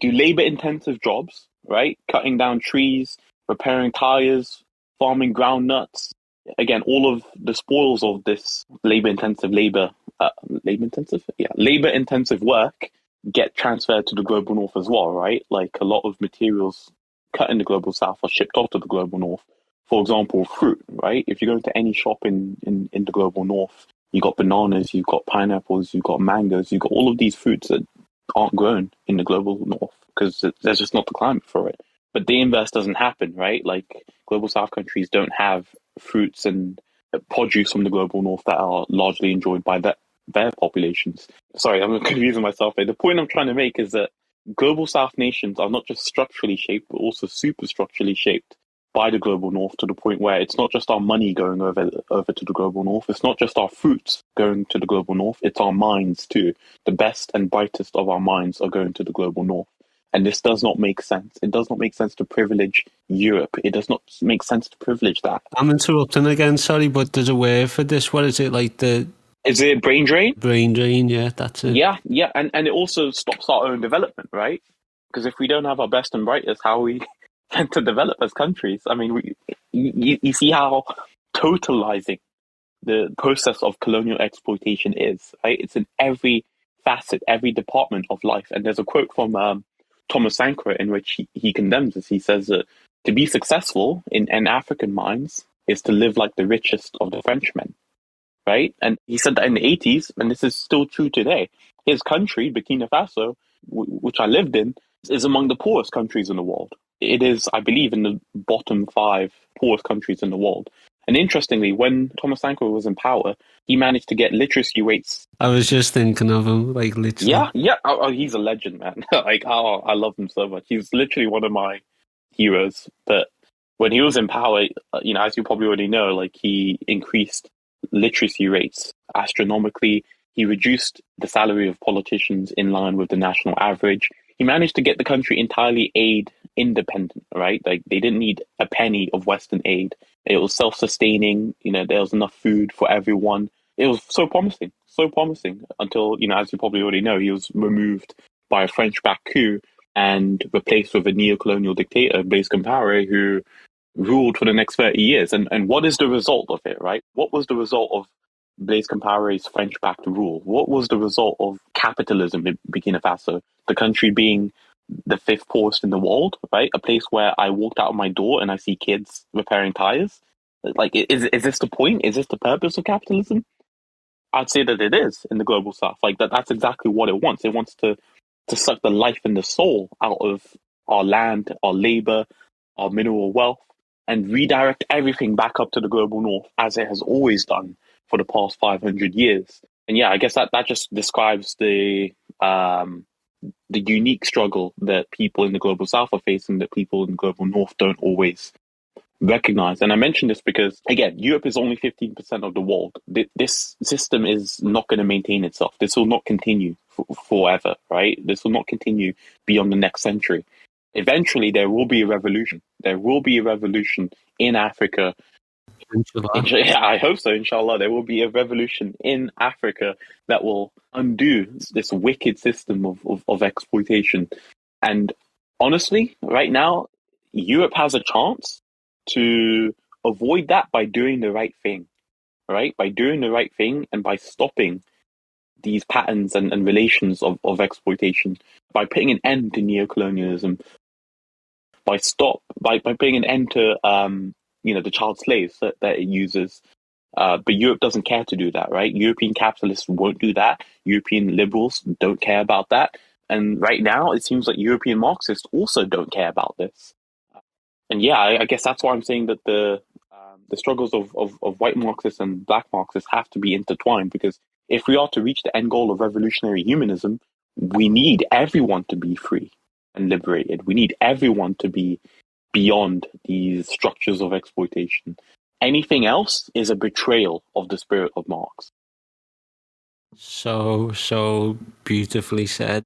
labor-intensive jobs, right? Cutting down trees, repairing tires, farming groundnuts. Again, all of the spoils of this labor-intensive work get transferred to the global north as well, right? Like, a lot of materials cut in the global south are shipped off to the global north. For example, fruit, right? If you go to any shop in the global north, you got bananas, you've got pineapples, you've got mangoes, you've got all of these fruits that aren't grown in the global north because there's just not the climate for it. But the inverse doesn't happen, right? Like, global south countries don't have fruits and produce from the global north that are largely enjoyed by their populations. Sorry, I'm confusing myself here. The point I'm trying to make is that global south nations are not just structurally shaped, but also superstructurally shaped by the global north, to the point where it's not just our money going over to the global north. It's not just our fruits going to the global north. It's our minds too. The best and brightest of our minds are going to the global north. And this does not make sense. It does not make sense to privilege Europe. It does not make sense to privilege that. I'm interrupting again, sorry, but there's a word for this. What is it, like the... Is it brain drain? Brain drain, yeah, that's it. Yeah, and it also stops our own development, right? Because if we don't have our best and brightest, how are we tend to develop as countries? I mean, you see how totalizing the process of colonial exploitation is, right? It's in every facet, every department of life. And there's a quote from Thomas Sankara in which he condemns this. He says that to be successful in African minds is to live like the richest of the Frenchmen, right? And he said that in the 80s, and this is still true today. His country, Burkina Faso, which I lived in, is among the poorest countries in the world. It is, I believe, in the bottom 5 poorest countries in the world. And interestingly, when Thomas Sankara was in power, he managed to get literacy rates. I was just thinking of him, like, literally. Yeah. Oh, he's a legend, man. Like, I love him so much. He's literally one of my heroes. But when he was in power, as you probably already know, like, he increased literacy rates astronomically. He reduced the salary of politicians in line with the national average. He managed to get the country entirely aid independent, right? Like they didn't need a penny of Western aid. It was self-sustaining. There was enough food for everyone. It was so promising until, as you probably already know, he was removed by a French-backed coup and replaced with a neo-colonial dictator, Blaise Compaoré, who ruled for the next 30 years. And what is the result of it, right? What was the result of Blaise Compaoré's French-backed rule? What was the result of capitalism in Burkina Faso? The country being the fifth poorest in the world, right? A place where I walked out of my door and I see kids repairing tires. Like, is this the point? Is this the purpose of capitalism? I'd say that it is in the global south. Like that's exactly what it wants. It wants to suck the life and the soul out of our land, our labor, our mineral wealth, and redirect everything back up to the global north, as it has always done for the past 500 years. And yeah, I guess that just describes the unique struggle that people in the global south are facing, that people in the global north don't always recognize. And I mention this because, again, Europe is only 15% of the world. This system is not going to maintain itself. This will not continue forever, right? This will not continue beyond the next century. Eventually, there will be a revolution. There will be a revolution in Africa. I hope so, inshallah. There will be a revolution in Africa that will undo this wicked system of exploitation. And honestly, right now, Europe has a chance to avoid that by doing the right thing, right? By doing the right thing and by stopping these patterns and relations of exploitation, by putting an end to neocolonialism, by putting an end to the child slaves that it uses. But Europe doesn't care to do that, right? European capitalists won't do that. European liberals don't care about that. And right now, it seems like European Marxists also don't care about this. And yeah, I guess that's why I'm saying that the struggles of white Marxists and black Marxists have to be intertwined, because if we are to reach the end goal of revolutionary humanism, we need everyone to be free and liberated. We need everyone to be beyond these structures of exploitation. Anything else is a betrayal of the spirit of Marx. So beautifully said.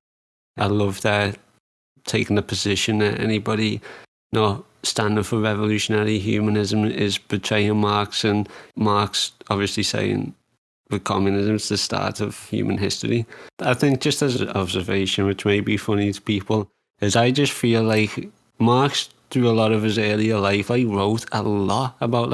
I love that, taking the position that anybody not standing for revolutionary humanism is betraying Marx, and Marx obviously saying that communism is the start of human history. I think, just as an observation, which may be funny to people, is I just feel like Marx, through a lot of his earlier life, wrote a lot about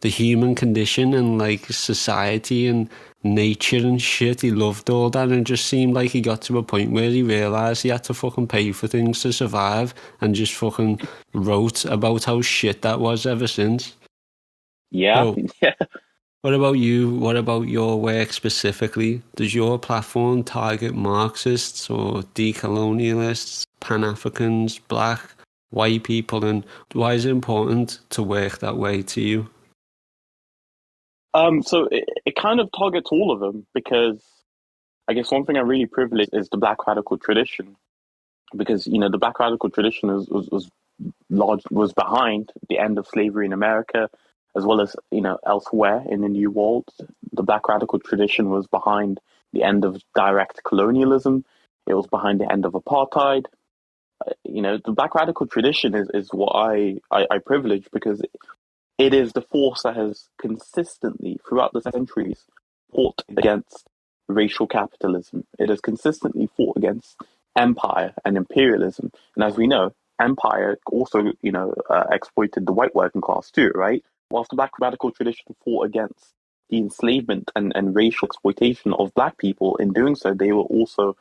the human condition and society and nature and shit. He loved all that, and it just seemed like he got to a point where he realised he had to fucking pay for things to survive, and just fucking wrote about how shit that was ever since. Yeah. So, what about you? What about your work specifically? Does your platform target Marxists or decolonialists, Pan-Africans, black, white people, and why is it important to work that way to you? So it kind of targets all of them, because I guess one thing I'm really privileged is the black radical tradition, because the black radical tradition was behind the end of slavery in America, as well as elsewhere in the New World. The black radical tradition was behind the end of direct colonialism. It was behind the end of apartheid. The black radical tradition is what I privilege, because it is the force that has consistently, throughout the centuries, fought against racial capitalism. It has consistently fought against empire and imperialism. And as we know, empire also, exploited the white working class too, right? Whilst the black radical tradition fought against the enslavement and racial exploitation of black people, in doing so, they were also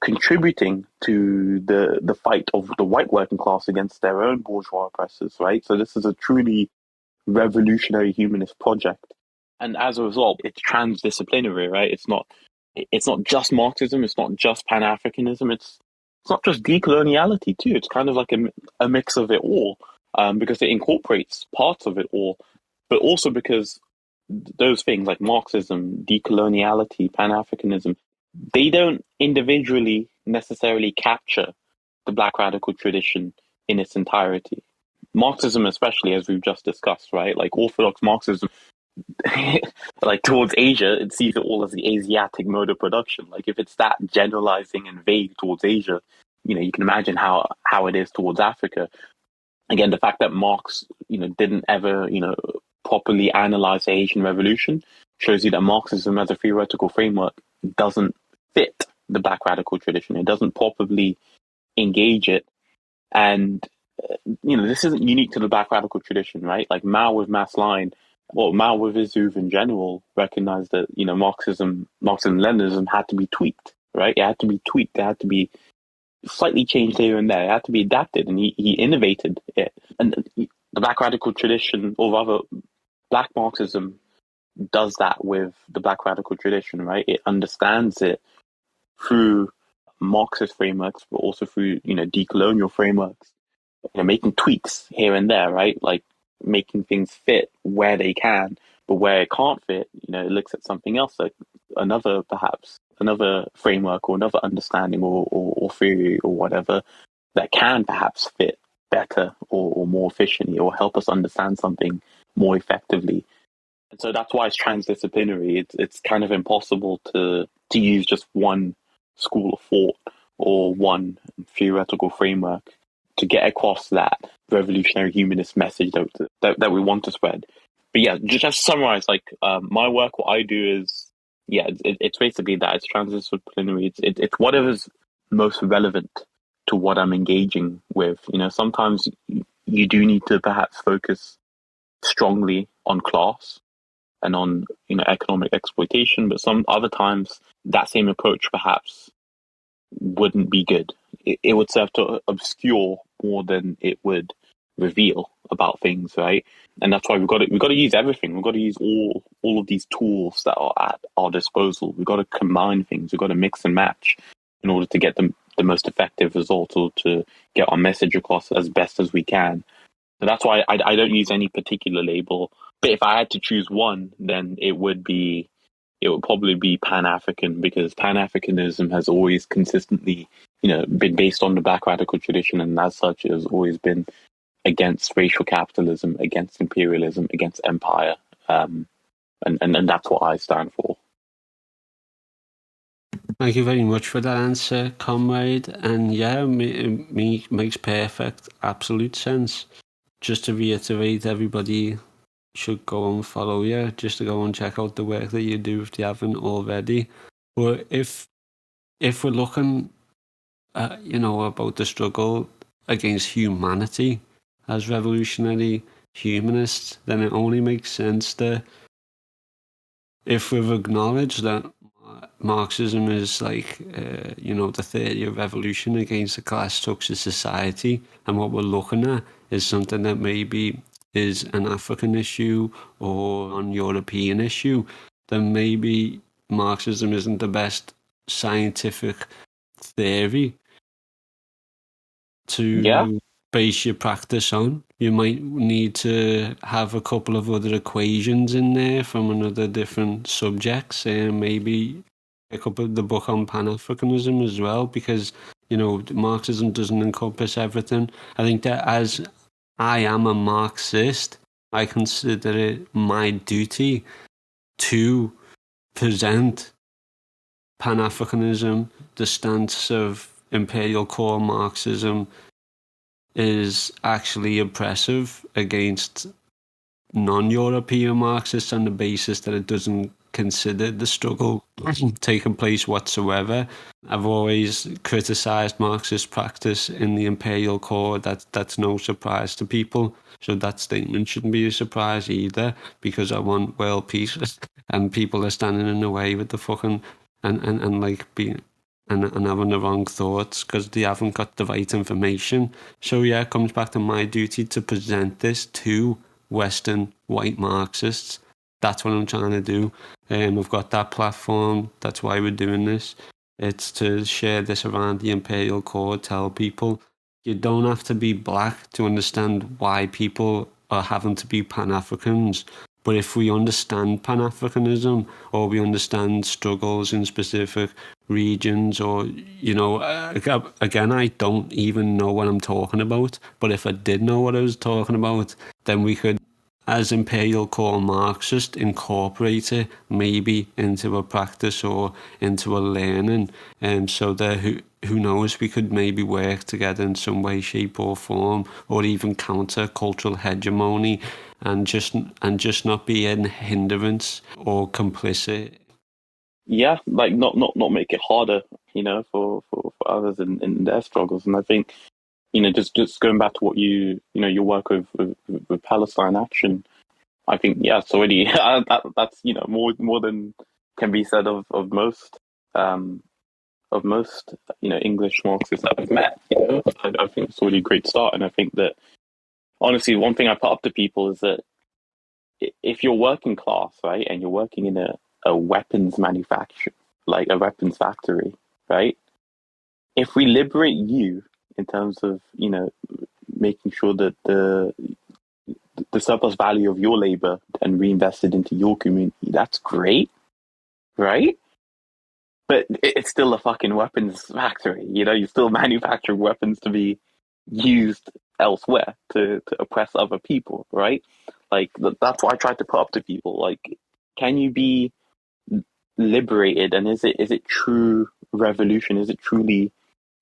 contributing to the fight of the white working class against their own bourgeois oppressors, right? So this is a truly revolutionary humanist project, and as a result, it's transdisciplinary, right? It's not just Marxism, it's not just Pan-Africanism, it's not just decoloniality too. It's kind of like a mix of it all, because it incorporates parts of it all, but also because those things like Marxism, decoloniality, Pan-Africanism, they don't individually necessarily capture the black radical tradition in its entirety. Marxism, especially, as we've just discussed, right? Like orthodox Marxism like towards Asia, it sees it all as the Asiatic mode of production. Like if it's that generalizing and vague towards Asia, you can imagine how it is towards Africa. Again, the fact that Marx, didn't ever, properly analyze the Asian Revolution shows you that Marxism as a theoretical framework doesn't fit the Black radical tradition. It doesn't properly engage it. And, this isn't unique to the Black radical tradition, right? Like Mao with Mass Line, Mao with his Zuv in general recognized that, Marxism and Leninism had to be tweaked, right? It had to be tweaked. It had to be slightly changed here and there. It had to be adapted, and he innovated it. And the Black radical tradition, or rather, Black Marxism does that with the Black radical tradition, right? It understands it through Marxist frameworks, but also through, decolonial frameworks, making tweaks here and there, right? Like making things fit where they can, but where it can't fit, it looks at something else, like another framework or another understanding or theory or whatever that can perhaps fit better or more efficiently or help us understand something more effectively. And so that's why it's transdisciplinary. It's kind of impossible to use just one school of thought or one theoretical framework to get across that revolutionary humanist message that we want to spread. But yeah, just to summarize, like my work, what I do is, it's basically that. It's transdisciplinary. It's whatever's most relevant to what I'm engaging with. Sometimes you do need to perhaps focus strongly on class and on economic exploitation, but some other times that same approach perhaps wouldn't be good. It would serve to obscure more than it would reveal about things, right? And that's why we've got to use everything. We've got to use all of these tools that are at our disposal. We've got to combine things. We've got to mix and match in order to get the most effective result, or to get our message across as best as we can. So that's why I don't use any particular label. But if I had to choose one, then it would probably be Pan-African, because Pan-Africanism has always consistently, been based on the Black radical tradition, and as such, it has always been against racial capitalism, against imperialism, against empire, and that's what I stand for. Thank you very much for that answer, comrade. And yeah, it makes perfect, absolute sense. Just to reiterate, everybody should go and follow you, just to go and check out the work that you do if they haven't already. But if we're looking at, about the struggle against humanity as revolutionary humanists, then it only makes sense that if we've acknowledged that Marxism is like, the 30th revolution against a class structured society, and what we're looking at is something that maybe is an African issue or an European issue, then maybe Marxism isn't the best scientific theory to base your practice on. You might need to have a couple of other equations in there from another different subjects, and maybe pick up the book on Pan-Africanism as well, because Marxism doesn't encompass everything. I think that as I am a Marxist, I consider it my duty to present Pan-Africanism, the stance of imperial core Marxism is actually oppressive against non-European Marxists on the basis that it doesn't consider the struggle taking place whatsoever. I've always criticised Marxist practice in the imperial core. That's no surprise to people. So that statement shouldn't be a surprise either, because I want world peace and people are standing in the way with the fucking and like being and having the wrong thoughts because they haven't got the right information. So yeah, it comes back to my duty to present this to Western white Marxists. That's what I'm trying to do. We've got that platform. That's why we're doing this. It's to share this around the imperial core, tell people you don't have to be black to understand why people are having to be Pan-Africans. But if we understand Pan-Africanism, or we understand struggles in specific regions, or, again, I don't even know what I'm talking about. But if I did know what I was talking about, then we could as Imperial Core Marxist, incorporate it maybe into a practice or into a learning, so that who knows, we could maybe work together in some way, shape or form, or even counter cultural hegemony, and just not be a hindrance or complicit. Yeah, like not make it harder, for others in their struggles. And I think, just going back to what your work with Palestine Action, I think, yeah, it's already that's more than can be said of most English Marxists that I've met. I think it's already a great start, and I think that honestly, one thing I put up to people is that if you're working class, right, and you're working in a weapons manufacturer, like a weapons factory, right? If we liberate you in terms of, making sure that the surplus value of your labor and reinvested into your community, that's great, right? But it's still a fucking weapons factory. You still manufacture weapons to be used elsewhere to oppress other people, right? Like, that's what I try to put up to people. Like, can you be liberated, and is it true revolution?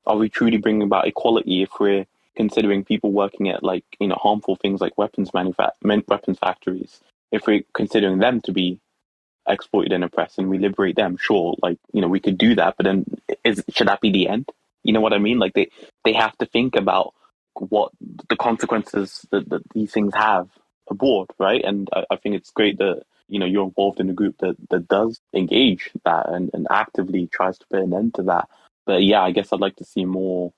Are we truly bringing about equality if we're considering people working at, like, harmful things like weapons factories, if we're considering them to be exploited and oppressed, and we liberate them? Sure, like, we could do that, but then should that be the end? You know what I mean? Like, they have to think about what the consequences that these things have abroad, right? And I think it's great that you're involved in a group that does engage that and actively tries to put an end to that. But yeah, I guess I'd like to see more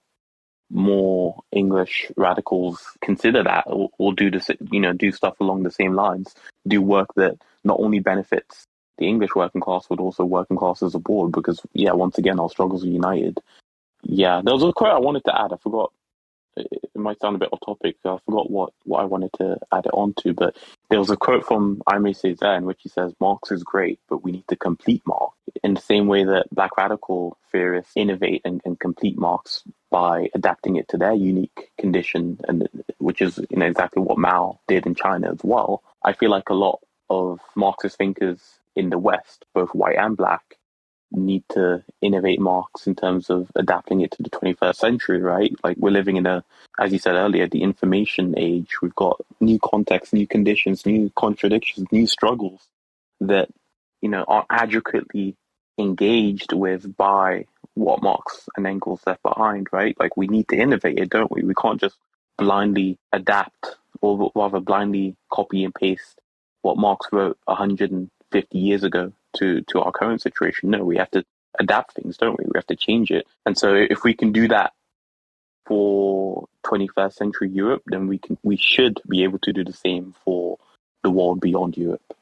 English radicals consider that, or do this, do stuff along the same lines, do work that not only benefits the English working class, but also working classes abroad. Because yeah, once again, our struggles are united. Yeah, there was a quote I wanted to add. I forgot. It might sound a bit off topic. I forgot what I wanted to add it on to, but there was a quote from Aimé Césaire in which he says, "Marx is great, but we need to complete Marx." In the same way that Black radical theorists innovate and complete Marx by adapting it to their unique condition, and which is exactly what Mao did in China as well. I feel like a lot of Marxist thinkers in the West, both white and black, need to innovate Marx in terms of adapting it to the 21st century, right? Like, we're living in as you said earlier, the information age. We've got new contexts, new conditions, new contradictions, new struggles that, are adequately engaged with by what Marx and Engels left behind, right? Like, we need to innovate it, don't we? We can't just blindly adapt, or rather blindly copy and paste what Marx wrote 150 years ago to our current situation. No, we have to adapt things, don't we? We have to change it. And so if we can do that for 21st century Europe, then we should be able to do the same for the world beyond Europe.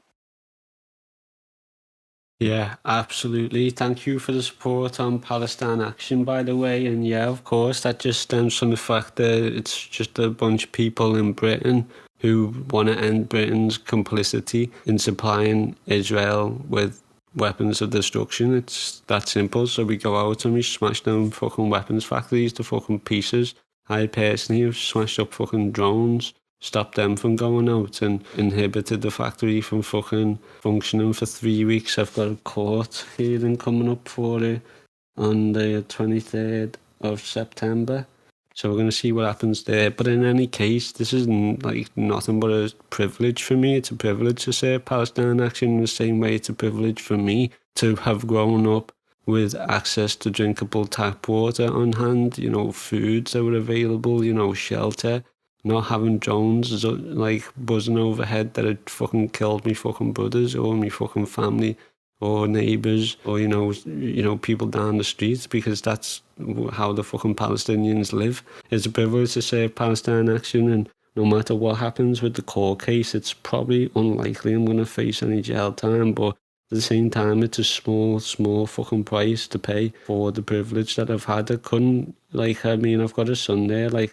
Yeah, absolutely. Thank you for the support on Palestine Action, by the way. And yeah, of course, that just stems from the fact that it's just a bunch of people in Britain who want to end Britain's complicity in supplying Israel with weapons of destruction. It's that simple. So we go out and we smash down fucking weapons factories to fucking pieces. I personally have smashed up fucking drones, stopped them from going out, and inhibited the factory from fucking functioning for 3 weeks. I've got a court hearing coming up for it on the 23rd of September. So we're going to see what happens there. But in any case, this is like nothing but a privilege for me. It's a privilege to say Palestine Action in the same way it's a privilege for me to have grown up with access to drinkable tap water on hand, foods that were available, shelter, not having drones like buzzing overhead that had fucking killed me fucking brothers or me fucking family or neighbours or, people down the streets, because that's how the fucking Palestinians live. It's a privilege to say Palestine Action, and no matter what happens with the court case, it's probably unlikely I'm going to face any jail time, but at the same time, it's a small fucking price to pay for the privilege that I've had. I've got a son there,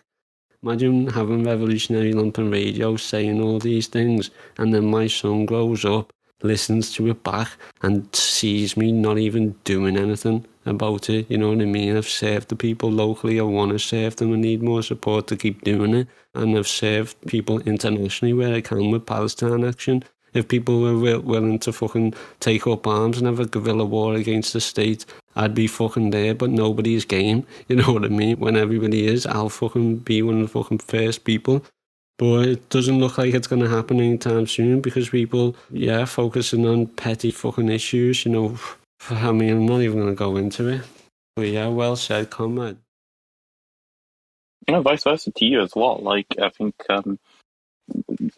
imagine having Revolutionary Lumpen Radio saying all these things, and then my son grows up, listens to it back, and sees me not even doing anything about it, you know what I mean? I've served the people locally, I want to serve them, I need more support to keep doing it, and I've served people internationally where I can with Palestine Action. If people were willing to fucking take up arms and have a guerrilla war against the state, I'd be fucking there, but nobody's game, you know what I mean? When everybody is, I'll fucking be one of the fucking first people. But it doesn't look like it's going to happen anytime soon because people, focusing on petty fucking issues, you know. I mean, I'm not even going to go into it. But yeah, well said, comrade. Vice versa to you as well. Like, I think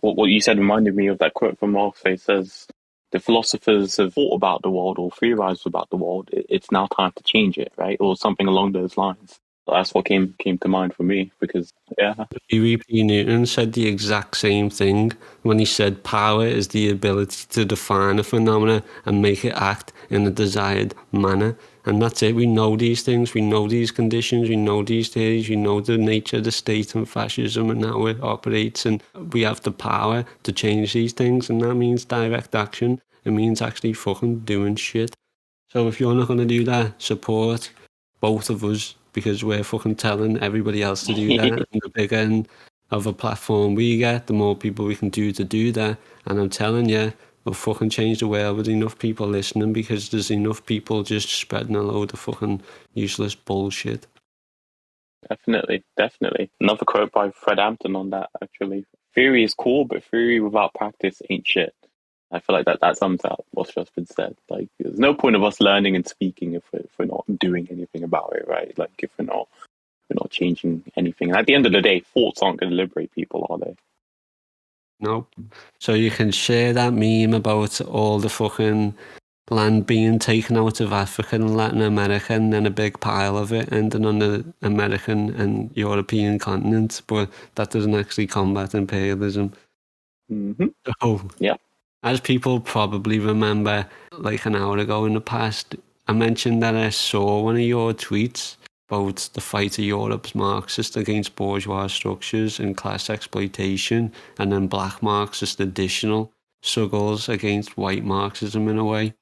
what you said reminded me of that quote from Marx. It says, the philosophers have thought about the world or theorized about the world. It's now time to change it, right? Or something along those lines. That's what came to mind for me because, E.P. Newton said the exact same thing when he said power is the ability to define a phenomena and make it act in a desired manner. And that's it. We know these things. We know these conditions. We know these theories. We know the nature of the state and fascism and how it operates. And we have the power to change these things. And that means direct action. It means actually fucking doing shit. So if you're not going to do that, support both of us because we're fucking telling everybody else to do that. And the bigger end of a platform we get, the more people we can do to do that. And I'm telling you, we'll fucking change the world with enough people listening because there's enough people just spreading a load of fucking useless bullshit. Definitely. Another quote by Fred Hampton on that, actually. Theory is cool, but theory without practice ain't shit. I feel like that sums up what's just been said. Like, there's no point of us learning and speaking if we're not doing anything about it, right? Like, if we're not changing anything. And at the end of the day, thoughts aren't going to liberate people, are they? Nope. So you can share that meme about all the fucking land being taken out of Africa and Latin America and then a big pile of it ending on the American and European continent, but that doesn't actually combat imperialism. Mm-hmm. So, yeah. As people probably remember, like an hour ago in the past, I mentioned that I saw one of your tweets about the fight of Europe's Marxists against bourgeois structures and class exploitation, and then black Marxist additional struggles against white Marxism in a way.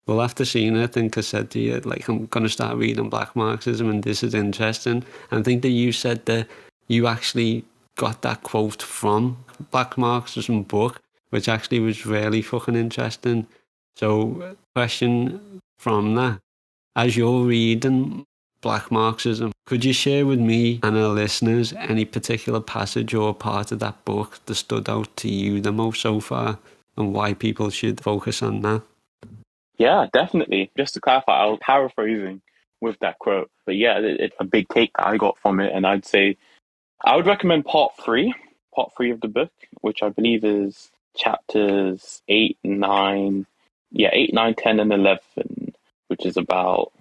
Well, after seeing it, I think I said to you, like, I'm going to start reading black Marxism, and this is interesting. And I think that you said that you actually got that quote from Black Marxism book, which actually was really fucking interesting. So, question from that. As you're reading Black Marxism, could you share with me and our listeners any particular passage or part of that book that stood out to you the most so far and why people should focus on that? Yeah, definitely. Just to clarify, I was paraphrasing with that quote. But yeah, it's a big take that I got from it. And I'd say I would recommend part three of the book, which I believe is chapters 8, 9, 10, and 11, which is about,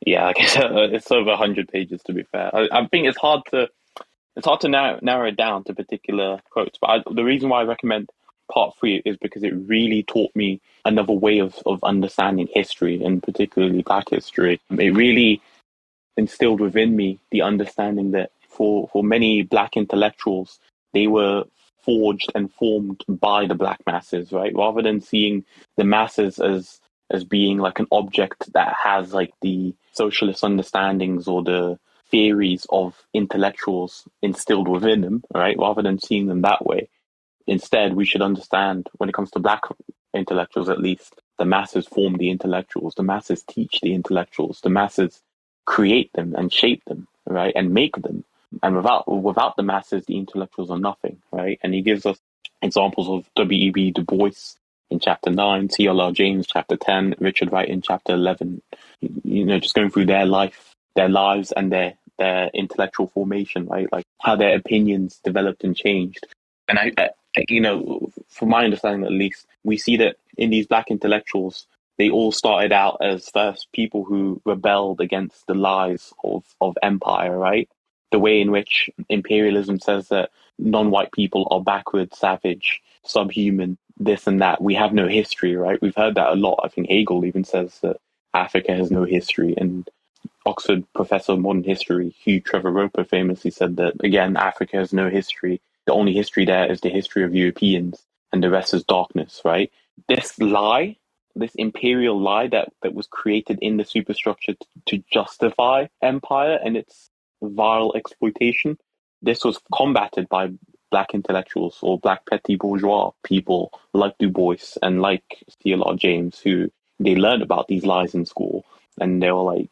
I guess it's over 100 pages, to be fair. I think it's hard to narrow it down to particular quotes. But the reason why I recommend part 3 is because it really taught me another way of understanding history, and particularly Black history. It really instilled within me the understanding that for many Black intellectuals, they were forged and formed by the Black masses, right? Rather than seeing the masses as being like an object that has like the socialist understandings or the theories of intellectuals instilled within them, right? Rather than seeing them that way. Instead, we should understand, when it comes to Black intellectuals at least, the masses form the intellectuals, the masses teach the intellectuals, the masses create them and shape them, right? And make them. And without the masses, the intellectuals are nothing, right? And he gives us examples of W.E.B. Du Bois in chapter 9, C.L.R. James chapter 10, Richard Wright in chapter 11, just going through their life, their lives and their intellectual formation, right? Like how their opinions developed and changed. And I from my understanding at least, we see that in these Black intellectuals, they all started out as first people who rebelled against the lies of empire, right? The way in which imperialism says that non-white people are backward, savage, subhuman, this and that. We have no history, right? We've heard that a lot. I think Hegel even says that Africa has no history. And Oxford professor of modern history, Hugh Trevor Roper, famously said that, again, Africa has no history. The only history there is the history of Europeans, and the rest is darkness, right? This lie this imperial lie that was created in the superstructure to justify empire and its vile exploitation. This was combated by black intellectuals or black petty bourgeois people like Du Bois and like C.L.R. James, who they learned about these lies in school, and they were like,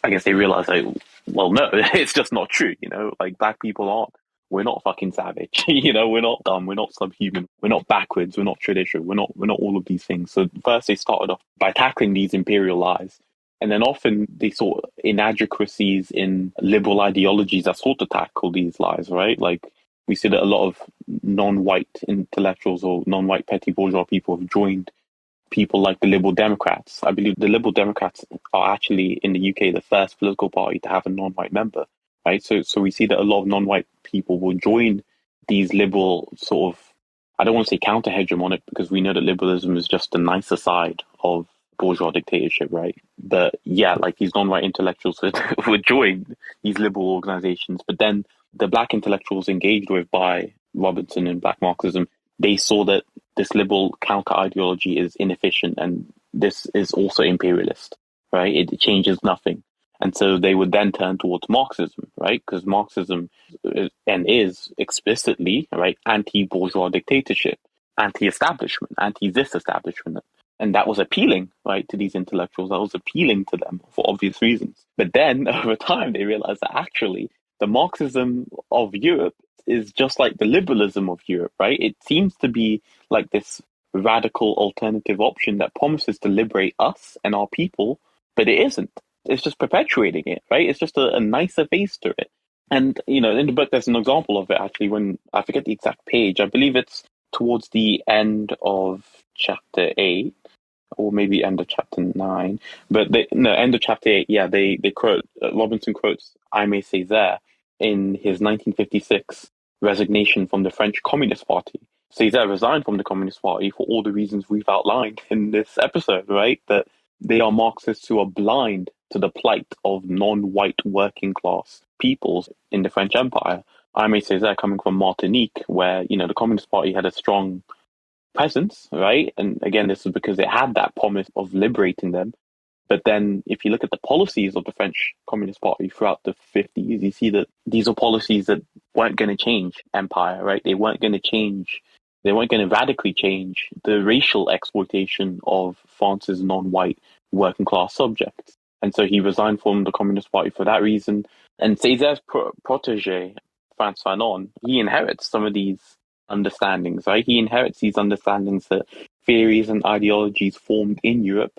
I guess they realized, like, well, no, it's just not true. Like, black people aren't. We're not fucking savage. We're not dumb. We're not subhuman. We're not backwards. We're not traditional. We're not all of these things. So first they started off by tackling these imperial lies. And then often they saw inadequacies in liberal ideologies that sought to tackle these lies, right? Like, we see that a lot of non-white intellectuals or non-white petty bourgeois people have joined people like the Liberal Democrats. I believe the Liberal Democrats are actually, in the UK, the first political party to have a non-white member, right? So we see that a lot of non-white people will join these liberal sort of, I don't want to say counter-hegemonic, because we know that liberalism is just the nicer side of bourgeois dictatorship, right? But yeah, like, these non-white intellectuals would join these liberal organizations. But then the black intellectuals engaged with by Robertson and black Marxism, they saw that this liberal counter ideology is inefficient and this is also imperialist, right? It changes nothing. And so they would then turn towards Marxism, right? Because Marxism is explicitly, right, anti-bourgeois dictatorship, anti-establishment, anti-this establishment. And that was appealing, right, to these intellectuals. That was appealing to them for obvious reasons. But then over time, they realized that actually the Marxism of Europe is just like the liberalism of Europe, right? It seems to be like this radical alternative option that promises to liberate us and our people, but it isn't. It's just perpetuating it, right? It's just a nicer face to it. And, in the book, there's an example of it, actually, when I forget the exact page. I believe it's towards the end of chapter 8, or maybe end of chapter 9. But end of chapter 8, yeah, they quote, Robinson quotes Aimé Césaire in his 1956 resignation from the French Communist Party. Césaire resigned from the Communist Party for all the reasons we've outlined in this episode, right? That they are Marxists who are blind to the plight of non-white working class peoples in the French Empire. Aimé Césaire coming from Martinique, where, the Communist Party had a strong presence, right? And again, this is because it had that promise of liberating them. But then if you look at the policies of the French Communist Party throughout the 50s, you see that these are policies that weren't going to change empire, right? They weren't going to radically change the racial exploitation of France's non-white working class subjects. And so he resigned from the Communist Party for that reason. And Césaire's protege, Frantz Fanon, he inherits some of these understandings, right? He inherits these understandings that theories and ideologies formed in Europe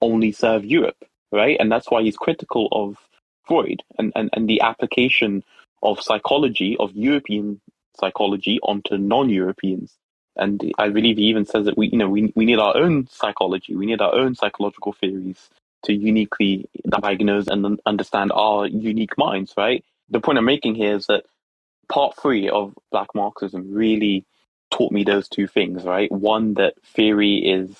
only serve Europe, right? And that's why he's critical of Freud and the application of psychology, of European psychology, onto non-Europeans. And I believe he even says that we need our own psychology, we need our own psychological theories to uniquely diagnose and understand our unique minds, right? The point I'm making here is that part 3 of Black Marxism really taught me those two things, right? One, that theory is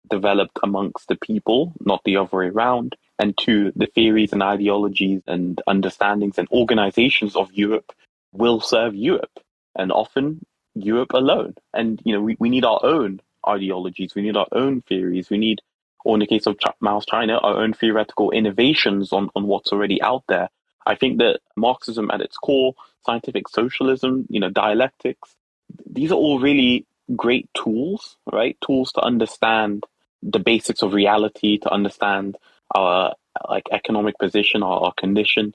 developed amongst the people, not the other way around. And 2, the theories and ideologies and understandings and organizations of Europe will serve Europe, and often Europe alone. And, we need our own ideologies, we need our own theories, we need, or in the case of Mao's China, our own theoretical innovations on what's already out there. I think that Marxism at its core, scientific socialism, dialectics, these are all really great tools, right? Tools to understand the basics of reality, to understand our economic position, our condition.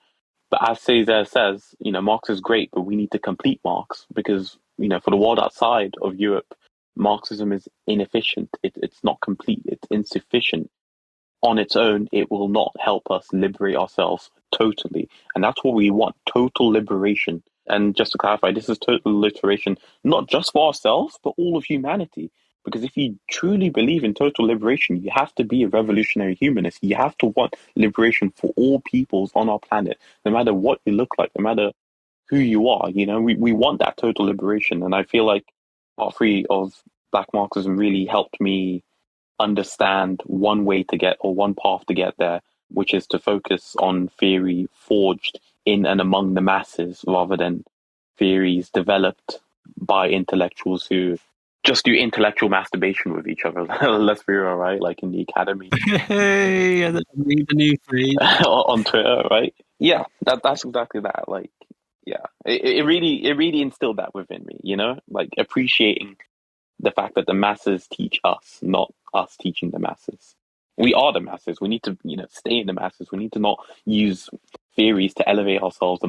But as Césaire says, Marx is great, but we need to complete Marx because, for the world outside of Europe, Marxism is inefficient. It's not complete. It's insufficient. On its own, it will not help us liberate ourselves totally. And that's what we want, total liberation. And just to clarify, this is total liberation, not just for ourselves, but all of humanity. Because if you truly believe in total liberation, you have to be a revolutionary humanist. You have to want liberation for all peoples on our planet, no matter what you look like, no matter who you are. We want that total liberation. And I feel like part 3 of Black Marxism really helped me understand one way to get, or one path to get there, which is to focus on theory forged in and among the masses rather than theories developed by intellectuals who just do intellectual masturbation with each other. Let's be real, right? Like in the academy. Hey, I need a new phrase. On Twitter, right? Yeah, that's exactly that. Like, yeah, it really instilled that within me, you know, like appreciating the fact that the masses teach us, not us teaching the masses. We are the masses. We need to, stay in the masses. We need to not use theories to elevate ourselves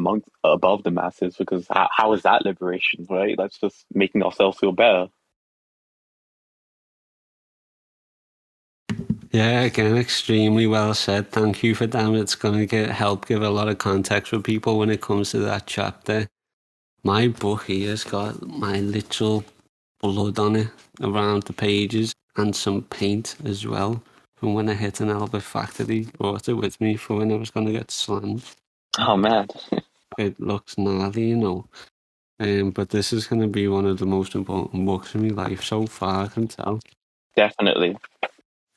above the masses, because how is that liberation, right? That's just making ourselves feel better. Yeah, again, extremely well said. Thank you for that. It's going to help give a lot of context for people when it comes to that chapter. My book here has got my literal blood on it around the pages, and some paint as well from when I hit an Albert Factory. Brought it with me for when I was going to get slammed. Oh, man. It looks gnarly, but this is going to be one of the most important books in my life so far, I can tell. Definitely.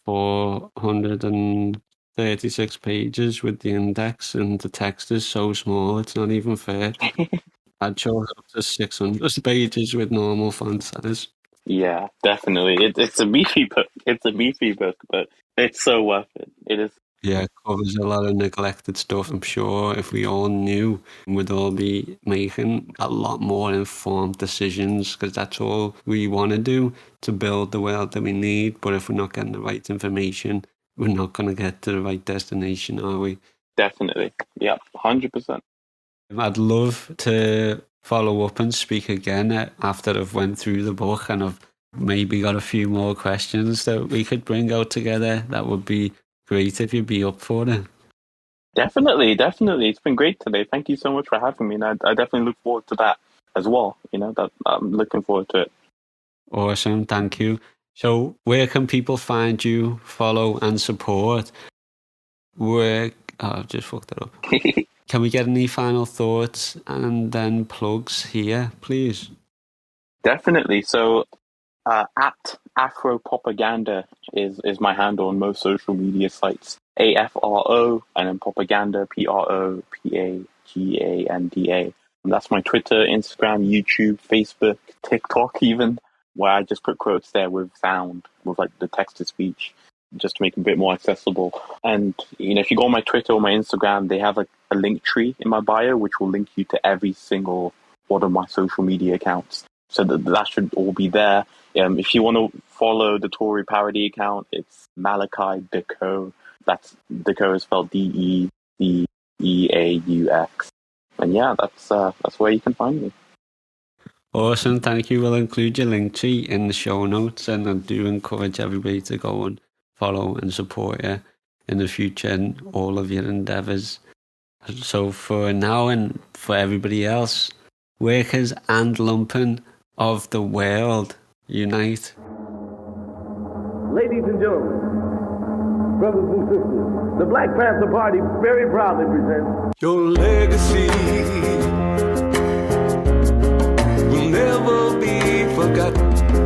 436 pages with the index, and the text is so small, it's not even fair. I'd show up to 600 pages with normal font size. Yeah, definitely. It's a beefy book. It's a beefy book, but it's so worth it. It is. Yeah, it covers a lot of neglected stuff. I'm sure if we all knew, we'd all be making a lot more informed decisions, because that's all we want to do to build the world that we need. But if we're not getting the right information, we're not going to get to the right destination, are we? Definitely. Yeah, 100%. I'd love to follow up and speak again after I've went through the book and I've maybe got a few more questions that we could bring out together. That would be great if you'd be up for it. Definitely. It's been great today. Thank you so much for having me, and I definitely look forward to that as well. That I'm looking forward to it. Awesome, thank you. So where can people find you, follow and support? I've just fucked it up. Can we get any final thoughts and then plugs here, please? Definitely. So at Afropropaganda is my handle on most social media sites. AFRO and then propaganda, PROPAGANDA. And that's my Twitter, Instagram, YouTube, Facebook, TikTok even, where I just put quotes there with sound, with like the text to speech, just to make it a bit more accessible. And if you go on my Twitter or my Instagram, they have a link tree in my bio, which will link you to every single one of my social media accounts. So that should all be there. If you want to follow the Tory parody account, it's Malachi Deco. That's Deco is spelled DECEAUX. And yeah, that's where you can find me. Awesome, thank you. We'll include your link tree in the show notes, and I do encourage everybody to go and follow and support you in the future and all of your endeavours. So for now and for everybody else, workers and lumpen of the world, unite. Ladies and gentlemen, brothers and sisters, the Black Panther Party very proudly presents your legacy will never be forgotten.